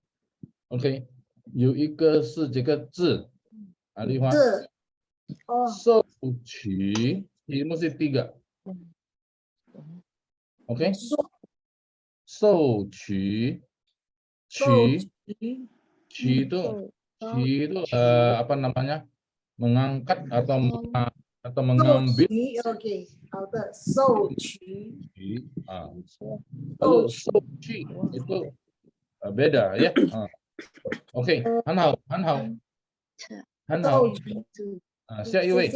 OK， 有一个是这个字，丽华。字。收取，题目是tiga。OK。收取，取itu apa namanya? Mengangkat atau mengambil. Oke, 好的，收取。Lalu 收取 itu beda ya. OK， 很好。下一位。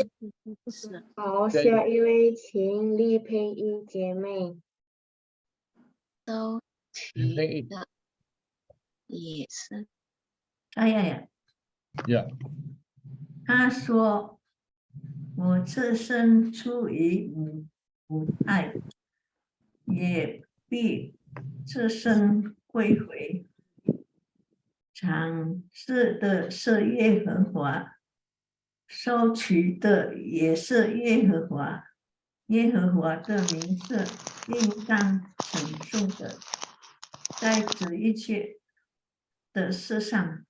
好，下一位请丽佩英姐妹。收取的也是。他说：“我赤身出于母胎，也必赤身归回。赏赐的是耶和华，收取的也是耶和华。耶和华的名是应当称颂的。在这一切的事上，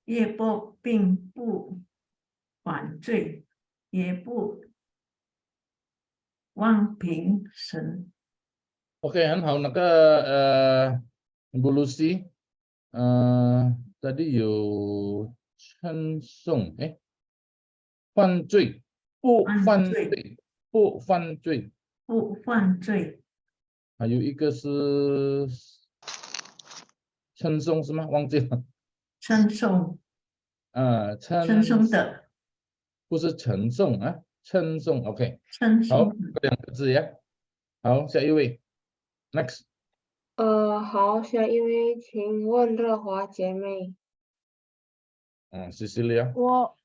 约伯并不犯罪，也不忘平神。” OK， 很好。那个Ibu Lucy， tadi 有称颂，犯罪，不犯罪，不犯罪，不犯罪。还有一个是称颂是吗？忘记了。称颂。称颂的。不是称颂啊，称颂。OK。称颂。好，两个字呀。好，下一位。Next。好，下一位请问热华姐妹。Cecilia。我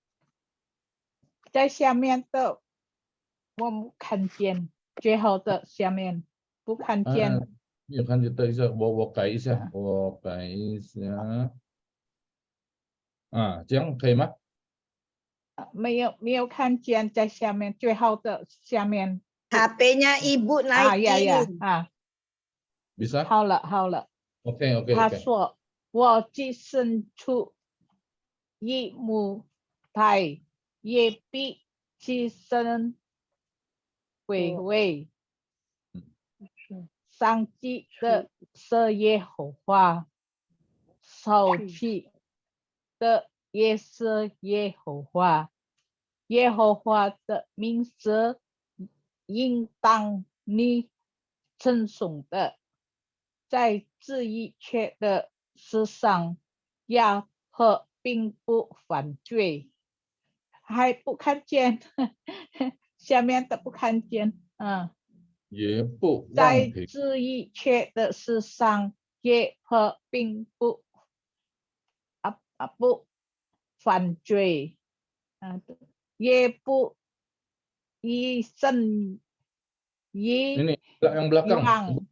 在下面的我看见，最后的下面不看见。你有看见？等一下，我改一下，这样可以吗？没有看见，在下面最后的下面。HP-nya ibu naikin。bisa。好了。OK。他说：“我既生出于母胎，也必赤身归回。上帝的是耶和华，收取的也是耶和华。耶和华的名字应当你称颂的。在这一切的事上，亚和并不犯罪。”还不看见，下面的不看见。也不在这一切的事上，也和并不不犯罪。也不以身以 Ini yang belakang.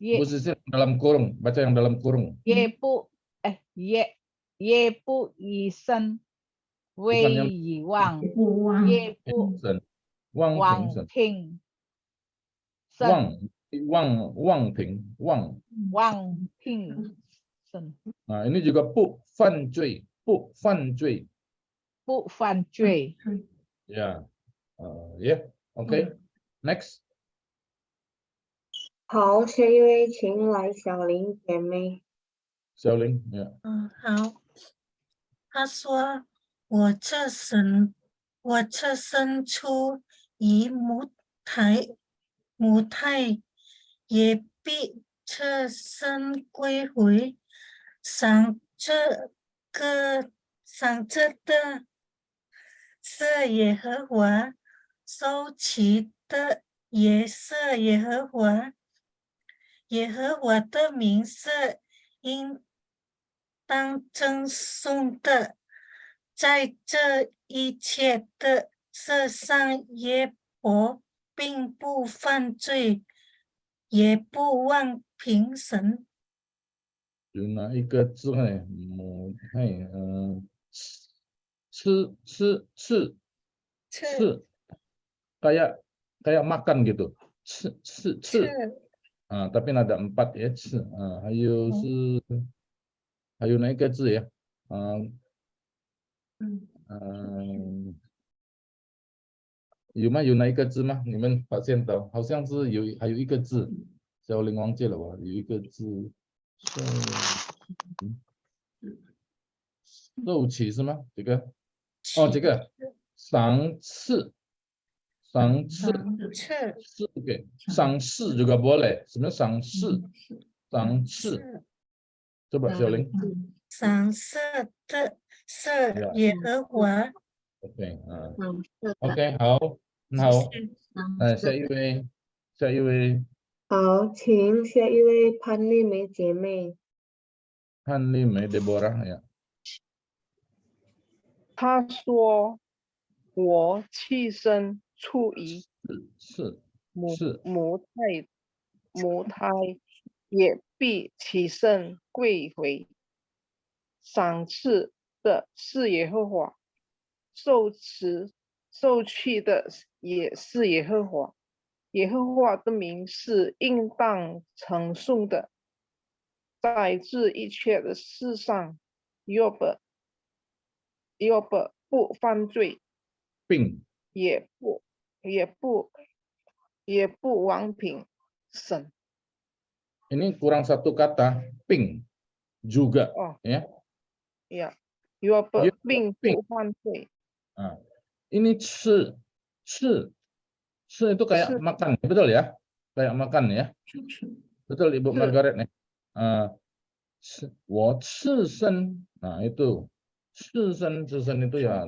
Posisi dalam kurung, baca yang dalam kurung. 也不以身为以忘，也不忘平神。忘平神。Nah, ini juga 不犯罪不犯罪。不犯罪。Yeah. Yeah. Okay. Next. 好，下一位请来小林姐妹。小林 ，Yeah. 好。他说：“我这身出于母胎，也必侧身归回。赏这的是耶和华，收取的也是耶和华。耶和华的名是应当称颂的，在这一切的事上，耶和并不犯罪，也不忘平神。”有哪一个字呢？吃 kayak makan gitu. 吃 tapi ada 4 ya. 吃 还有哪一个字呀？有吗？有哪一个字吗？你们发现到好像是还有一个字，小林忘记了吧？有一个字受取是吗？这个这个赏赐，okay. 赏赐 juga boleh. Sebenarnya 赏赐 coba 小林。赏赐的是耶和华。OK， 好，下一位。好，请下一位潘丽梅姐妹。潘丽梅 Deborah 呀。他说：“我弃身出于母胎，也必起身归回。赏赐的是耶和华，受去的也是耶和华。耶和华的名是应当称颂的，在这一切的事上，约伯不犯罪，并也不枉凭神。” Ini kurang satu kata, ping juga, ya. Ya,约伯并不犯罪。Ini 吃 itu kayak makan, betul ya? Kayak makan ya. Betul Ibu Margaret nih. 我赤身, nah itu 赤身itu ya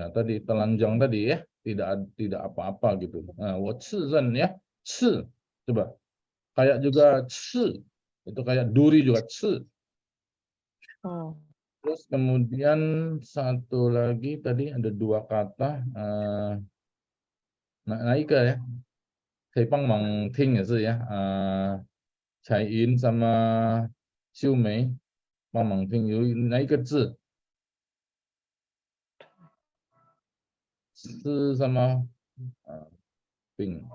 tadi telanjang tadi ya, tidak apa-apa gitu. Nah, 我赤身 ya, 赤 coba. Kayak juga 刺 itu kayak duri juga 刺. Terus kemudian satu lagi tadi ada 2 kata, naika ya. Taipang Mang Ting 也是 ya. Cai In sama Xiu Mei, Mang Ting 有哪一个字？是sama Ping.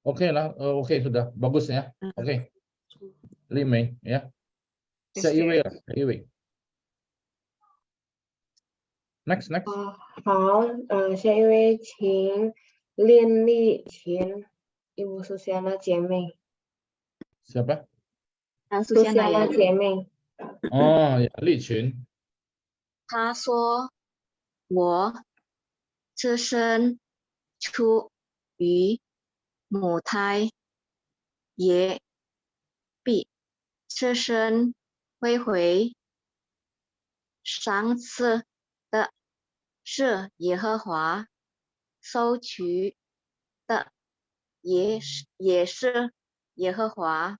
Oke lah, oke sudah bagus ya. Oke. Li Mei ya. 下一位。Next. 好，下一位请练丽群，Ibu Susiana 姐妹。Siapa？ Susiana 姐妹。丽群。他说：“我自身出于母胎，也必自身归回。赏赐的是耶和华，收取的也是耶和华。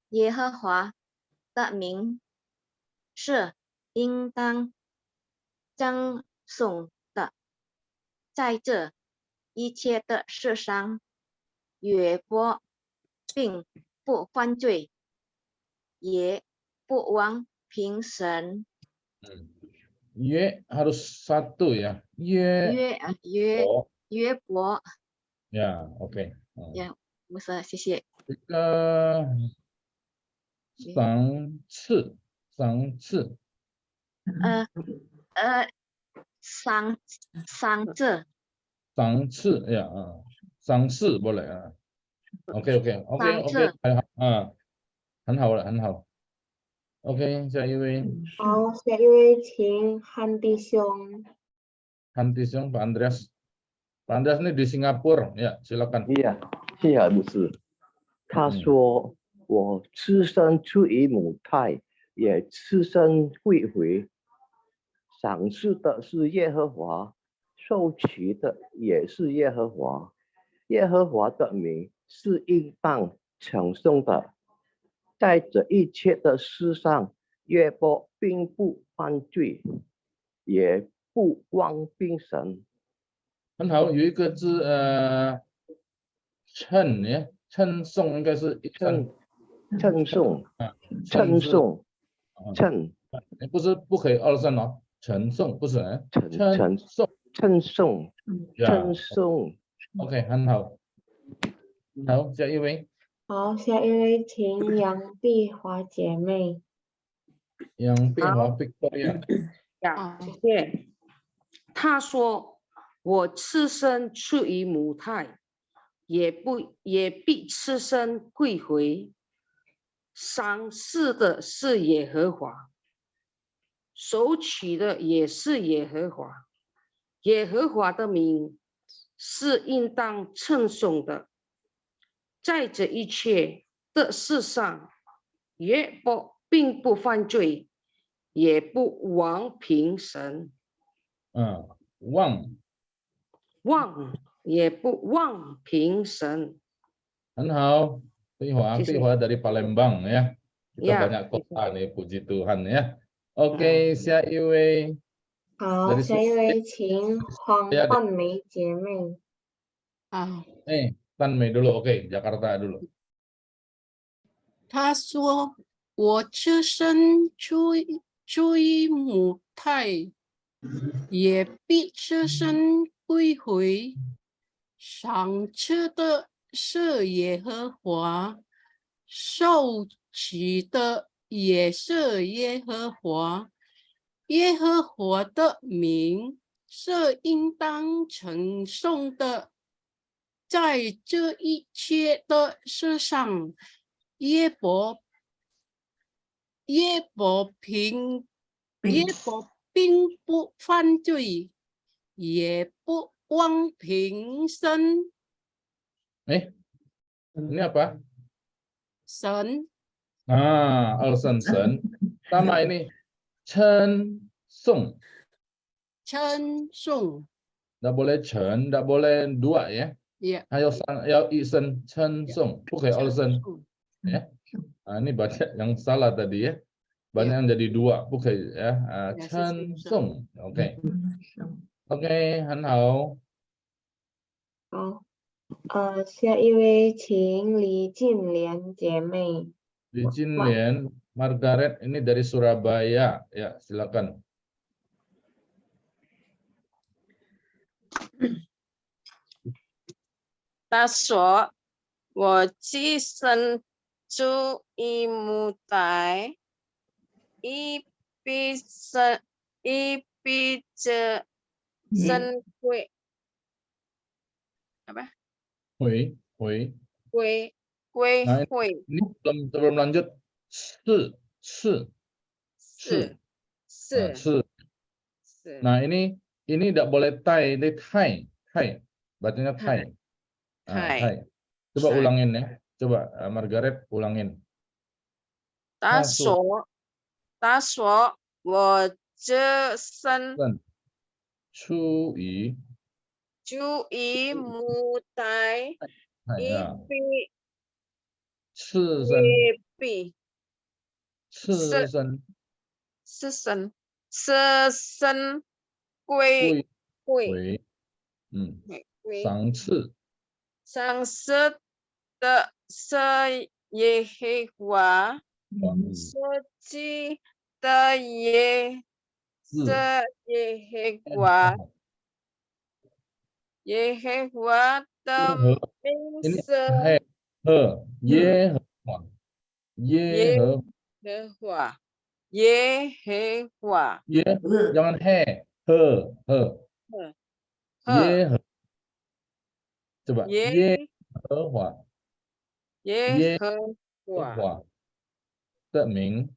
耶和华的名是应当称颂的，在这一切的事上，约伯并不犯罪，也不忘凭神。” Ye harus satu ya.约伯。Ya, oke. Ya, Musa, 谢谢。这个赏赐三次，赏赐呀赏赐boleh OK OK OK OK 还好很好了很好。OK 下一位。好，下一位请汉弟兄。汉弟兄Pak Andreas. Pak Andreas ini di Singapura ya silakan. 谢谢牧师。他说：“我赤身出于母胎，也赤身归回。赏赐的是耶和华，受取的也是耶和华。耶和华的名是应当称颂的。在这一切的事上，约伯并不犯罪，也不忘并神。”很好，有一个字称呀，称颂应该是称颂称颂称，不是不可以二声哦，称颂不是称颂称颂称颂。OK 很好，好下一位。好，下一位请杨碧华姐妹。杨碧华 Victoria。谢谢。他说。我赤身出于母胎，也必赤身归回。赏赐的是耶和华，收取的也是耶和华。耶和华的名是应当称颂的。在这一切的事上，约伯并不犯罪，也不忘凭神。也不忘凭神。很好，碧华dari Palembang ya. Kita Ya. banyak kota nih, puji Tuhan ya. Oke, 下一位。好，下一位请黄冠梅姐妹。冠梅dulu, oke, Jakarta dulu。他说：“我赤身出于母胎，也必赤身归回。赏赐的是耶和华，受取的也是耶和华。耶和华的名是应当称颂的。在这一切的事上，约伯并不犯罪，也不忘凭神。ini apa? 神。alasan神。sama ini 称颂。称颂。Nggak boleh 称 nggak boleh dua ya.要一声称颂，不可以二声ya. Ini banyak yang salah tadi ya. Banyak yang jadi dua，不可以ya. 称颂 ，OK， OK， 很好。好，下一位请李静莲姐妹。李静莲 Margaret ini dari Surabaya ya, silakan。他说：“我既生出于母胎，亦必身归。”apa？ 归回。Ini sebelum lanjut是。Nah ini tidak boleh tai, ini tai, bacanya tai. Tai. Coba ulangin ya, coba Margaret ulangin. 他说我这身出于母胎，赤身归回。赏赐的是耶和华，收取的也是耶和华。耶和华的名是耶和华。耶和华， jangan he. 耶和，coba 耶和华，耶和华华的名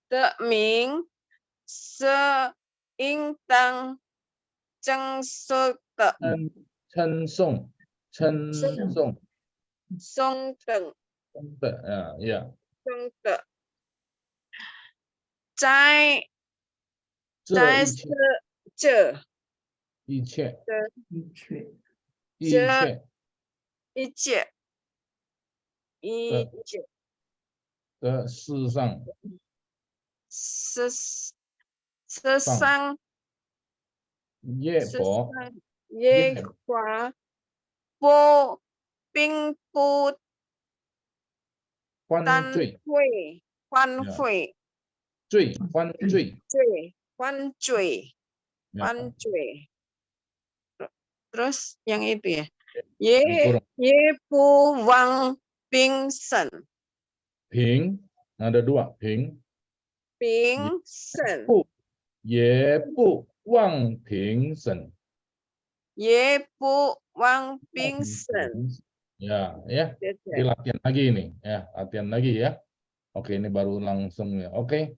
的名是应当称颂的，称颂颂的，的呀，颂的，在这这一切的世上，世上耶和耶华不并不单会欢会犯罪 terus yang itu ya ye不忘平生平 ada 2平生也不忘平生 也不忘平生 ya di latihan lagi nih ya latihan lagi ya. Oke ini baru langsung ya. Oke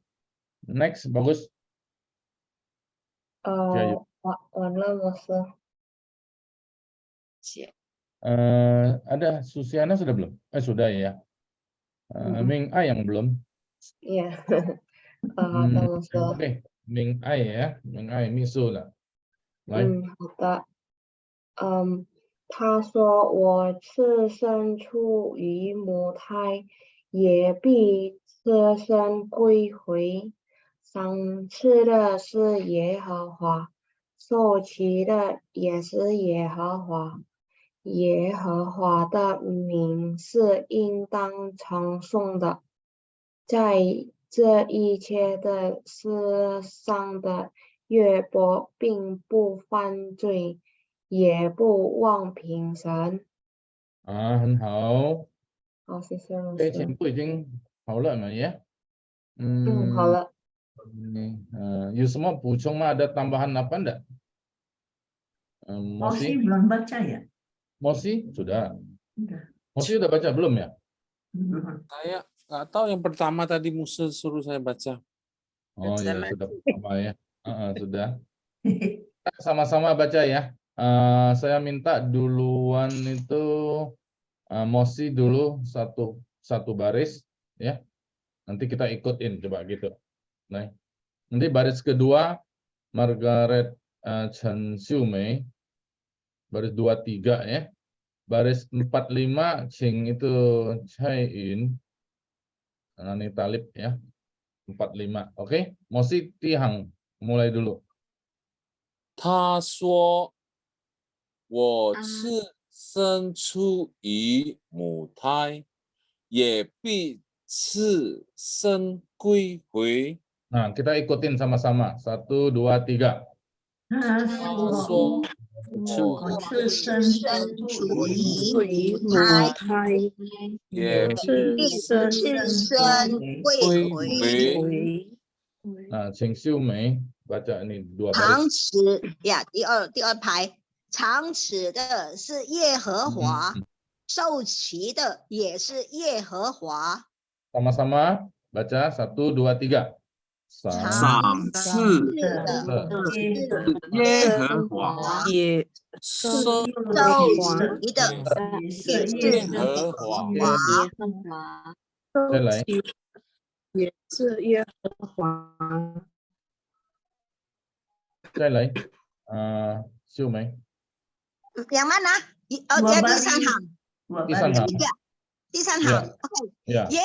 next bagus. Ada Susiana sudah belum? Sudah ya. Ming Ai yang belum. Iya. Oke Ming Ai ya. Ming Ai Misu lah. 来。好的。他说我赤身出于母胎，也必赤身归回。赏赐的是耶和华，受齐的也是耶和华。耶和华的名是应当称颂的。在这一切的事上的约伯并不犯罪，也不忘平神。很好。好，谢谢老师。师。步已经好了嘛ya？好了。有什么补充吗？ Ada tambahan apa enggak? Mosi belum baca ya? Mosi sudah. Sudah. Mosi sudah baca belum ya? Saya nggak tahu yang pertama tadi Musa suruh saya baca. Oh ya sudah pertama ya. Sudah. Sama-sama baca ya. Saya minta duluan itu Mosi dulu satu baris ya. Nanti kita ikutin coba gitu. Nah, nanti baris kedua Margaret Chen Xiumei, baris 23 ya. Baris 45 Qing itu Chai Yun, Nani Talib ya. 45. Oke, Mosi Tihang mulai dulu. 他说我赤身出于母胎，也必赤身归回。 Nah, kita ikutin sama-sama. 1, 2, 3. 他说我赤身出于母胎，也必赤身归回。Nah, Qing Xiumei baca ini 2 baris. 长尺呀，第二排，长尺的是耶和华，受齐的也是耶和华。 Sama-sama baca 1, 2, 3. 赏赐的耶和华，也受齐的也是耶和华。再来。 也是耶和华。再来，秀梅。 Yang mana? Dia di 3行。第3行。第3行。OK。耶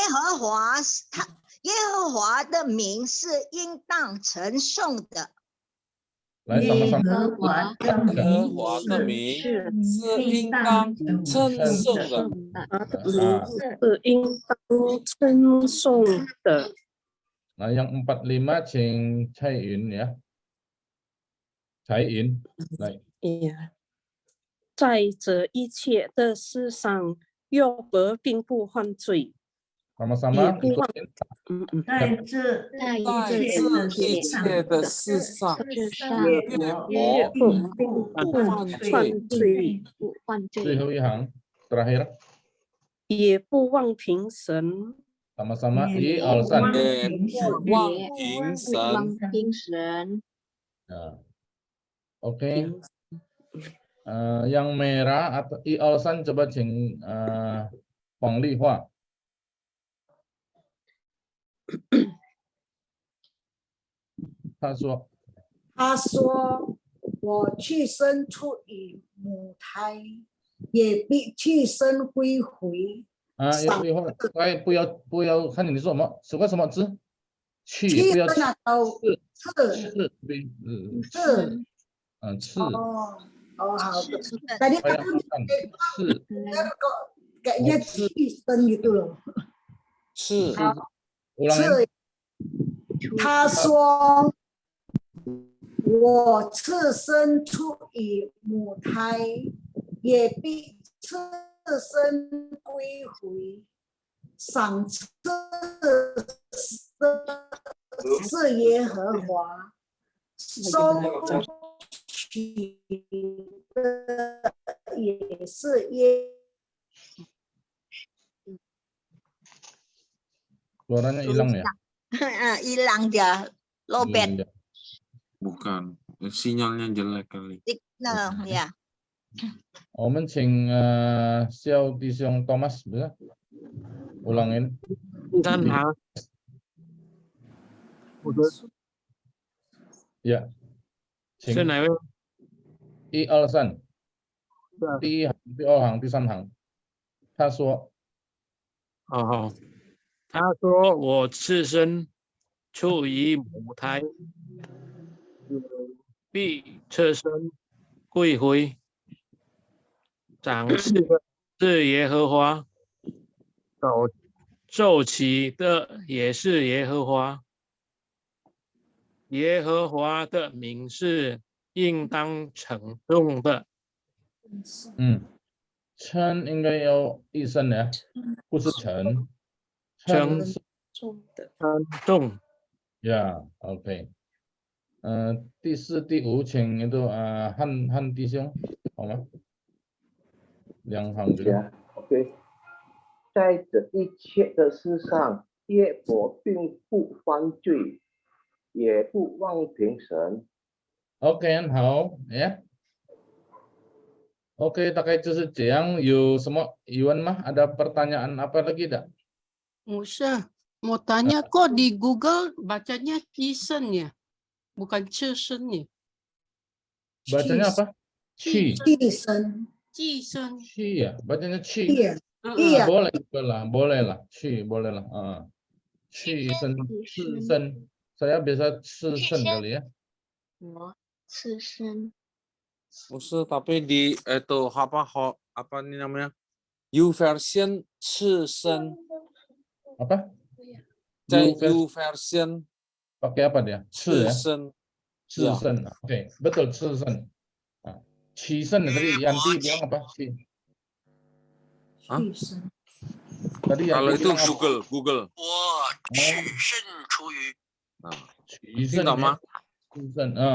和华的名是应当称颂的。来，sama-sama。耶和华的名是应当称颂的。是应当称颂的。 Nah, yang 45 Qing Chai Yun ya. Chai Yun. Baik. 在这一切的事上，约伯并不犯罪， Sama-sama 不忘 ikutin. 在这在一这切的一事切上，的事上，之上越我并不不犯犯罪，罪，不犯罪，最后一行terakhir 也不忘平神， sama-sama 也 1, 不 2, 3. 忘也平神，不忘也平不忘神，平神。Nah, oke. 平 Yang merah atau i alasan coba Jing Pong Li Hua. 他说我去生出于母胎，也必去生归回。一句话，哎，不要看你说什么，什么字，去去不要生啊，都刺，刺，哦，好的。是 Tadi Apa yang aku akan? 刺 kok kayaknya刺 Kristen gitu loh. 是 ulangin. 他说我赤身出于母胎，也必赤身归回。赏赐的是耶和华，收取的也是耶。 Suaranya hilang ya? Hilang dia, lobet Iya. bukan sinyalnya jelek kali. signal ya. 我们请肖弟兄 Thomas bisa ulangin. 三行，Ya. 是哪位？ 1, 2, 3. 第一行、第二行、第三行。他说。 哦，他说我赤身出于母胎，必赤身归回。赏赐的是耶和华，受起的也是耶和华。耶和华的名是应当称颂的。称应该要一声呀，不是陈。称是重。呀 ，OK。第四、第五，请那个汉弟兄，好吗？两行对吧 OK， 在这一切的事上，耶伯并不犯罪，也不忘平神。OK， 很好呀。Oke, 大概就是这样。有什么疑问吗？ Ada pertanyaan apa lagi tak? Musa, mau tanya kok di Google bacanya Cisen ya, bukan Cisen ya? Bacanya apa? Ci. Cisen. Cisen. Ci ya, bacanya Ci. Iya. Iya. Boleh lah. Ci, boleh lah. Cisen. Saya biasa Cisen kali ya. 我赤身。 不是 tapi di itu apa ini namanya U version 赤身 apa 在 U version pakai apa dia 赤身 oke betul 赤身 起身 tadi Yanti bilang apa sih tadi kalau Yanti itu bilang Google 我起身出于起身 吗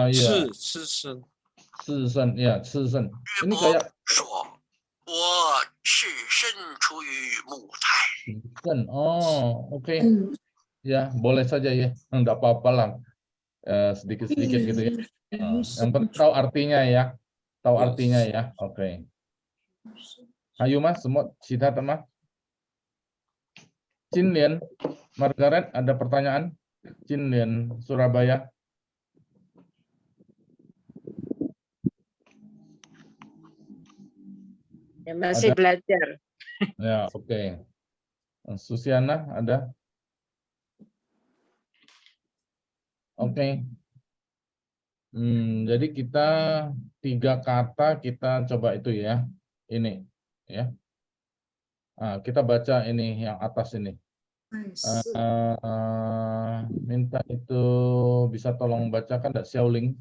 iya 赤身 ya 赤身 ini kayak 说我赤身出于母胎 oke ya boleh saja ya enggak apa-apa lah sedikit-sedikit gitu ya yang penting tahu artinya ya oke ayo mas semua cita teman Cinlian Margaret ada pertanyaan Cinlian Surabaya masih belajar ya oke. Susiana ada oke. Jadi kita 3 kata kita coba itu ya ini ya kita baca ini yang atas ini minta itu bisa tolong bacakan enggak Xiaoling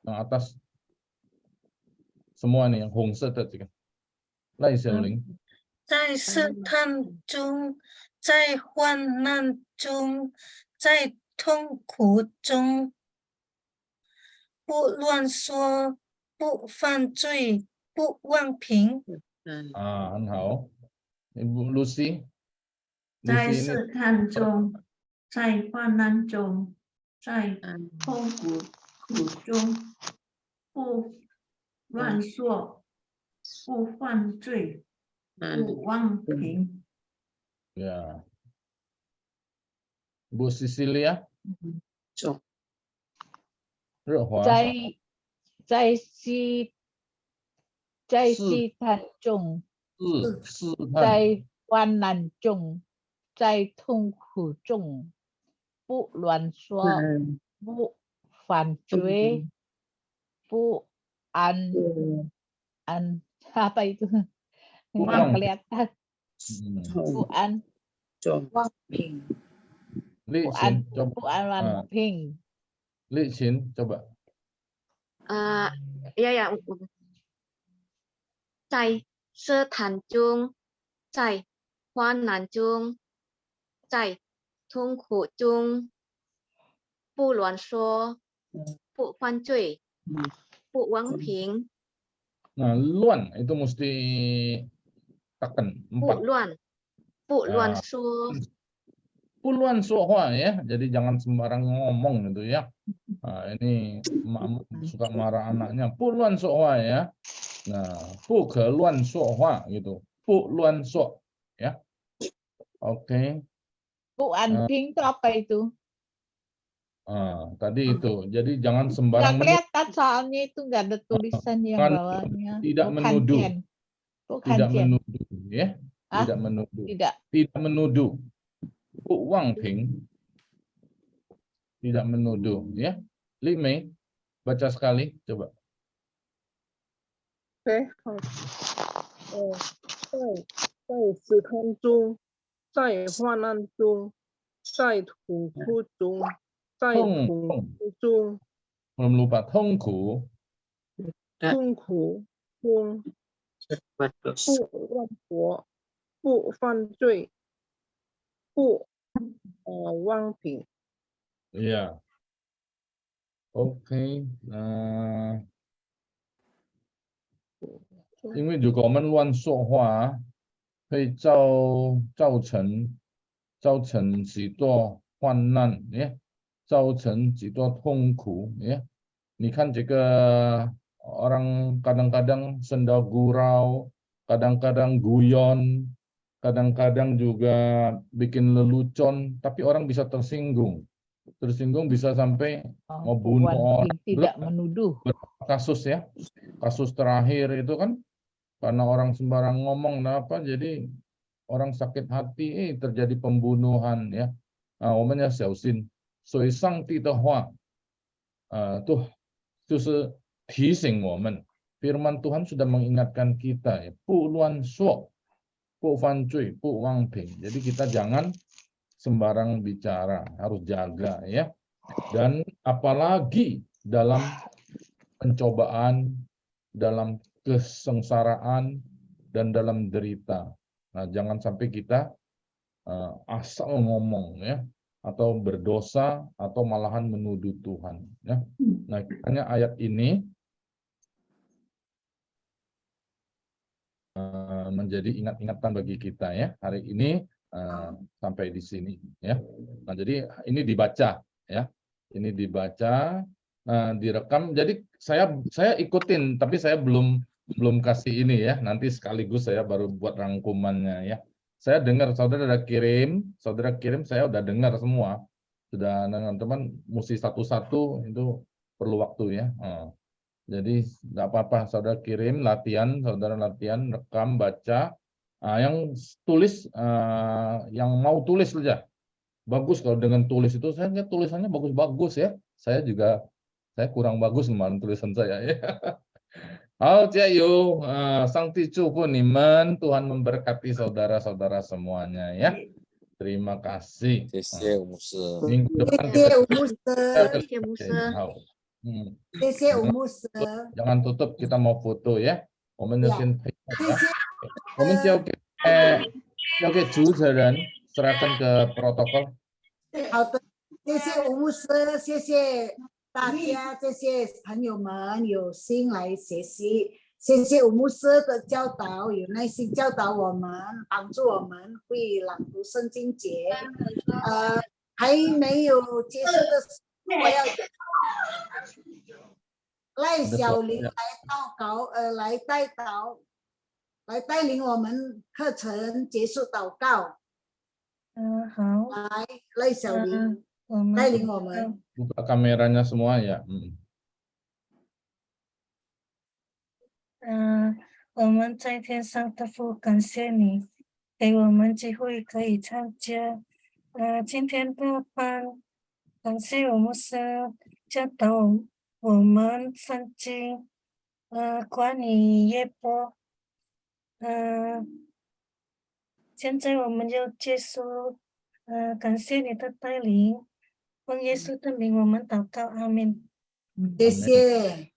yang atas semua nih yang Hongse tadi kan Lai Xiaoling 在试探中，在患难中，在痛苦中，不乱说，不犯罪，不妄评。很好。Ibu Lucy. 在 Lucy ini 试探中，在患难中，在痛苦中，不乱说，不犯罪，不妄评。Ya. Bu Cecilia. 热华。在试探中，在患难中，在痛苦中，不乱说，不犯罪，不apa itu nggak kelihatan, ping. Li Chin, coba. Ya, 在试探中，在患难中，在痛苦中，不乱说，不犯罪，不妄评。 Nah, luan itu mesti tekan 4. 不乱说。不乱说话 ya. Jadi jangan sembarang ngomong gitu ya. Nah, ini emak suka marah anaknya. 不乱说话 ya. Nah, 不可乱说话 gitu. 不乱说 ya. Oke. Bu anping itu apa itu? Tadi itu. Jadi jangan sembarang nggak kelihatan soalnya itu nggak ada tulisan yang bawahnya. Tidak menuduh. Tidak menuduh ya. Tidak menuduh. Tidak menuduh. Bu Wang Ping. Tidak menuduh ya. Li Mei, baca sekali coba. 在试探中，在患难中，在痛苦中，在痛苦中， belum lupa 痛苦， 痛苦中，不乱说，不犯罪，不妄评。 Ya. Oke.因为如果我们乱说话，会造成许多患难，呀，造成许多痛苦，ya. 你看这个orang kadang-kadang senda gurau, kadang-kadang guyon, kadang-kadang juga bikin lelucon, tapi orang bisa tersinggung bisa sampai membunuh orang. Tidak menuduh. Kasus ya, kasus terakhir itu kan karena orang sembarang ngomong apa jadi orang sakit hati, terjadi pembunuhan ya. 我们要小心，所以上帝的话，就是提醒我们，firman Tuhan sudah mengingatkan kita ya, 不乱说，不犯罪，不妄评。Jadi kita jangan sembarang bicara, harus jaga ya. Dan apalagi dalam pencobaan, dalam kesengsaraan, dan dalam derita. Nah, jangan sampai kita asal ngomong ya, atau berdosa, atau malahan menuduh Tuhan. Ya. Nah, kiranya ayat ini menjadi ingat-ingatan bagi kita ya hari ini. Sampai di sini ya. Nah, jadi ini dibaca ya. Ini dibaca, direkam. Jadi saya ikutin tapi saya belum kasih ini ya. Nanti sekaligus saya baru buat rangkumannya ya. Saya dengar saudara kirim, saya udah dengar semua. Sudah teman-teman mesti satu-satu itu perlu waktu ya. Jadi enggak apa-apa saudara kirim saudara latihan, rekam, baca. Yang tulis, yang mau tulis saja bagus. Kalau dengan tulis itu saya lihat tulisannya bagus-bagus ya. Saya kurang bagus kemarin tulisan saya ya. Sang Ticu pun Nimen, Tuhan memberkati saudara-saudara semuanya ya. Terima kasih. Minggu depan jangan tutup, kita mau foto ya. 我们就先交给主持人serahkan ke protokol。好的，谢谢吴牧师，谢谢大家这些朋友们有心来学习，谢谢吴牧师的教导，有耐心教导我们，帮助我们会朗读圣经节。还没有结束的时候，我要赖小玲来祷告，来带领我们课程结束祷告。好。来，赖小玲带领我们。Buka kameranya semua ya. 我们在天上的父，感谢你给我们机会可以参加今天的班，感谢我们是教导我们圣经，关于约伯，现在我们就结束，感谢你的带领，奉耶稣的名我们祷告，阿门。谢谢。